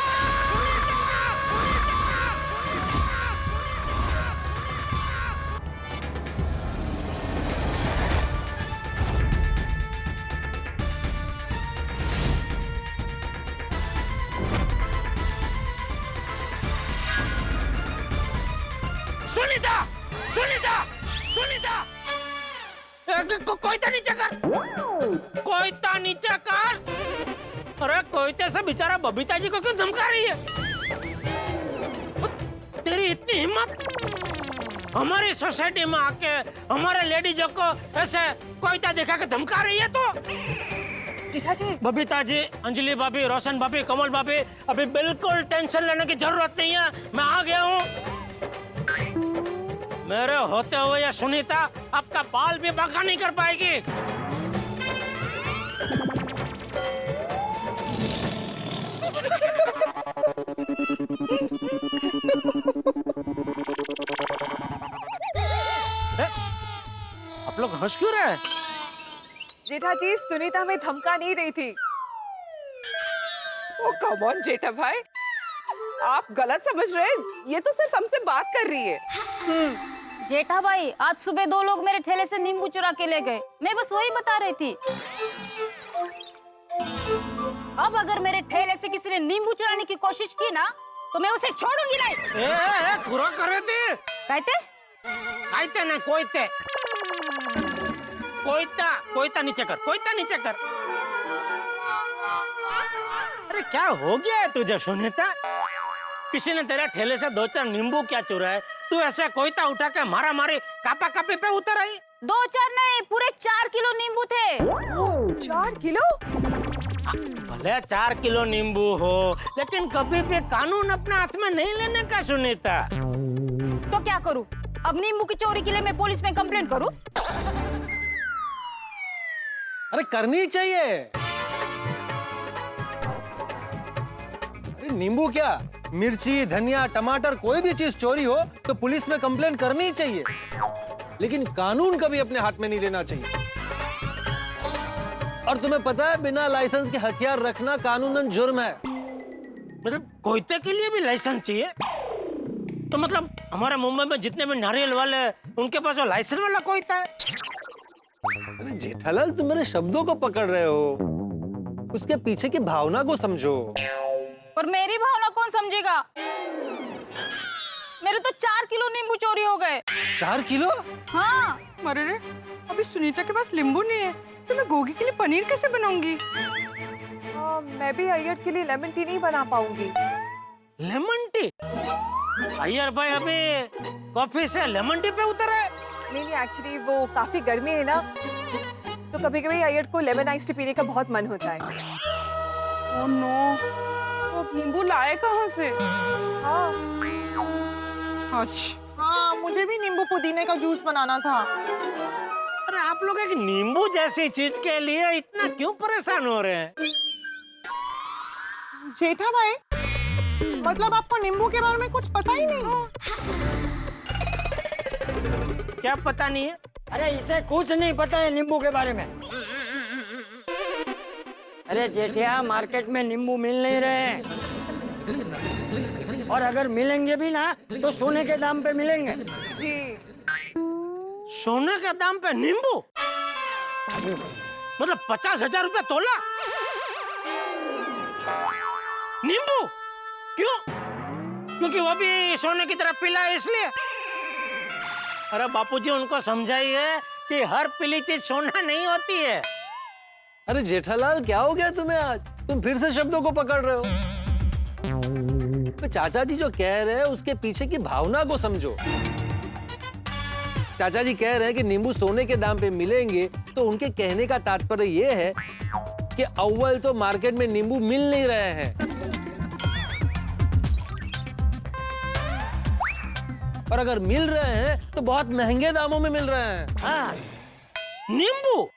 सुनीता! सुनीता! सुनीता! कोयता नीचे कर! कोयता नीचे कर! अरे कोयते से बेचारा बबीता जी को क्यों धमका रही है? तेरी इतनी हिम्मत हमारी सोसाइटी में आके हमारे लेडीजों को ऐसे कोयता दिखा के धमका रही है तो? जीजा जी, बबीता जी, अंजलि भाभी, रोशन भाभी, कमल भाभी, अभी बिल्कुल टेंशन लेने की जरूरत नहीं है। मैं आ गया हूँ। मेरे होते हुए ये सुनीता आपका बाल भी बांका नहीं कर पाएगी। आप लोग हंस क्यों रहे हैं? जेठा जी, सुनीता हमें धमका नहीं रही थी। ओ कम ऑन जेठा भाई, आप गलत समझ रहे हैं। ये तो सिर्फ हमसे बात कर रही है। जेठा भाई, आज सुबह 2 लोग मेरे ठेले से नींबू चुरा के ले गए। मैं बस वही बता रही थी। अब अगर मेरे ठेले से किसी ने नींबू चुराने की कोशिश की ना, तो मैं उसे छोड़ूंगी नहीं। पूरा कर रहे थे। कहते? कहते नहीं, कोयते। कोयता नीचे कर, कोयता नीचे कर। अरे क्या हो गया है तुझे सुनीता? किसी ने तेरे ठेले से 2-4 नींबू क्या चुराए, तू ऐसे कोयता उठा के मारा मारी कापा कापी पे उतर आई? 2-4 नहीं, पूरे 4 किलो नींबू थे। 4 किलो? भले 4 किलो नींबू हो, लेकिन कभी भी कानून अपने हाथ में नहीं लेने का सुनीता। तो क्या करूं? अब नींबू की चोरी के लिए मैं पुलिस में कंप्लेंट करूं? अरे करनी चाहिए। अरे नींबू क्या, मिर्ची, धनिया, टमाटर, कोई भी चीज चोरी हो तो पुलिस में कंप्लेंट करनी ही चाहिए, लेकिन कानून कभी अपने हाथ में नहीं लेना चाहिए। और तुम्हें पता है, बिना लाइसेंस के हथियार रखना कानूनन जुर्म है। मतलब कोयते के लिए भी लाइसेंस चाहिए? तो मतलब हमारे मुंबई में जितने भी नारियल वाले हैं, उनके पास वो लाइसेंस वाला कोयता है? अरे जेठालाल, तुम मेरे शब्दों को पकड़ रहे हो, उसके पीछे की भावना को समझो। पर मेरी भावना कौन समझेगा? मेरे तो 4 किलो नींबू चोरी हो गए। 4 किलो? हाँ। अरे रे, अभी सुनीता के पास नींबू नहीं है, तो मैं गोगी के लिए पनीर कैसे बनाऊंगी? मैं भी अय्यर के लिए लेमन टी नहीं बना पाऊंगी। Lemon tea? अय्यर भाई अभी कॉफी से लेमन टी पे उतर है? नहीं, एक्चुअली वो काफी गर्मी है ना, तो कभी-कभी अय्यर को लेमन आइस टी पीने का बहुत मन होता है। ओह नो, तो नींबू लाए कहाँ से? हाँ। अच्छा, हाँ, मुझे भी नींबू पुदीने का जूस बनाना था। अरे आप लोग एक नींबू जैसी चीज के लिए इतना क्यों परेशान हो रहे हैं? जेठा भाई, मतलब आपको नींबू के बारे में कुछ पता ही नहीं? क्या पता नहीं है? अरे इसे कुछ नहीं पता है नींबू के बारे में। अरे जेठिया, मार्केट में नींबू मिल नहीं रहे हैं, और अगर मिलेंगे भी ना तो सोने के दाम पे मिलेंगे। जी। सोने के दाम पे नींबू? मतलब 50,000 रुपया तोला नींबू? क्यों? क्योंकि वो भी सोने की तरह पीला है इसलिए। अरे बापूजी उनको समझाइए कि हर पीली चीज सोना नहीं होती है। अरे जेठालाल क्या हो गया तुम्हें आज? तुम फिर से शब्दों को पकड़ रहे हो। चाचा जी जो कह रहे हैं उसके पीछे की भावना को समझो। चाचा जी कह रहे हैं कि नींबू सोने के दाम पे मिलेंगे, तो उनके कहने का तात्पर्य ये है कि अव्वल तो मार्केट में नींबू मिल नहीं रहे हैं, और अगर मिल रहे हैं तो बहुत महंगे दामों में मिल रहे हैं। हाँ, नींबू।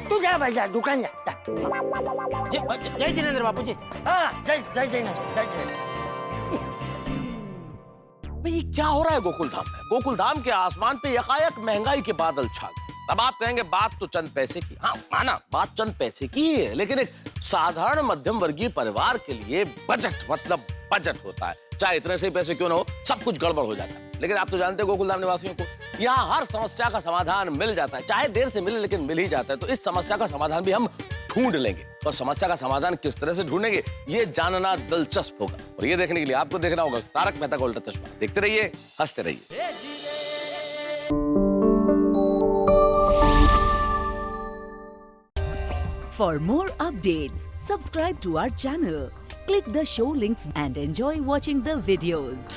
तू जा भाई, जा दुकान जा। जय जिनेंद्र बापूजी। हाँ, जय जय जिनेंद्र, जय जिनेंद्र। भाई ये क्या हो रहा है गोकुल धाम में? गोकुल धाम के आसमान पे यकायक महंगाई के बादल छा गए। अब आप कहेंगे बात तो चंद पैसे की, हाँ माना बात चंद पैसे की है, लेकिन एक साधारण मध्यम वर्गीय परिवार के लिए बजट मतलब बजट होता है। चाहे इतने से पैसे क्यों ना हो, सब कुछ गड़बड़ हो जाता है। लेकिन आप तो जानते हैं गोकुल धाम निवासियों को यहाँ हर समस्या का समाधान मिल जाता है, चाहे देर से मिले लेकिन मिल ही जाता है। तो इस समस्या का समाधान भी हम ढूंढ लेंगे, और समस्या का समाधान किस तरह से ढूंढेंगे ये जानना दिलचस्प होगा। और ये देखने के लिए आपको देखना होगा तारक मेहता का उल्टा चश्मा। देखते रहिए, हंसते रहिए। For more updates, subscribe to our channel, click the show links and enjoy watching the videos.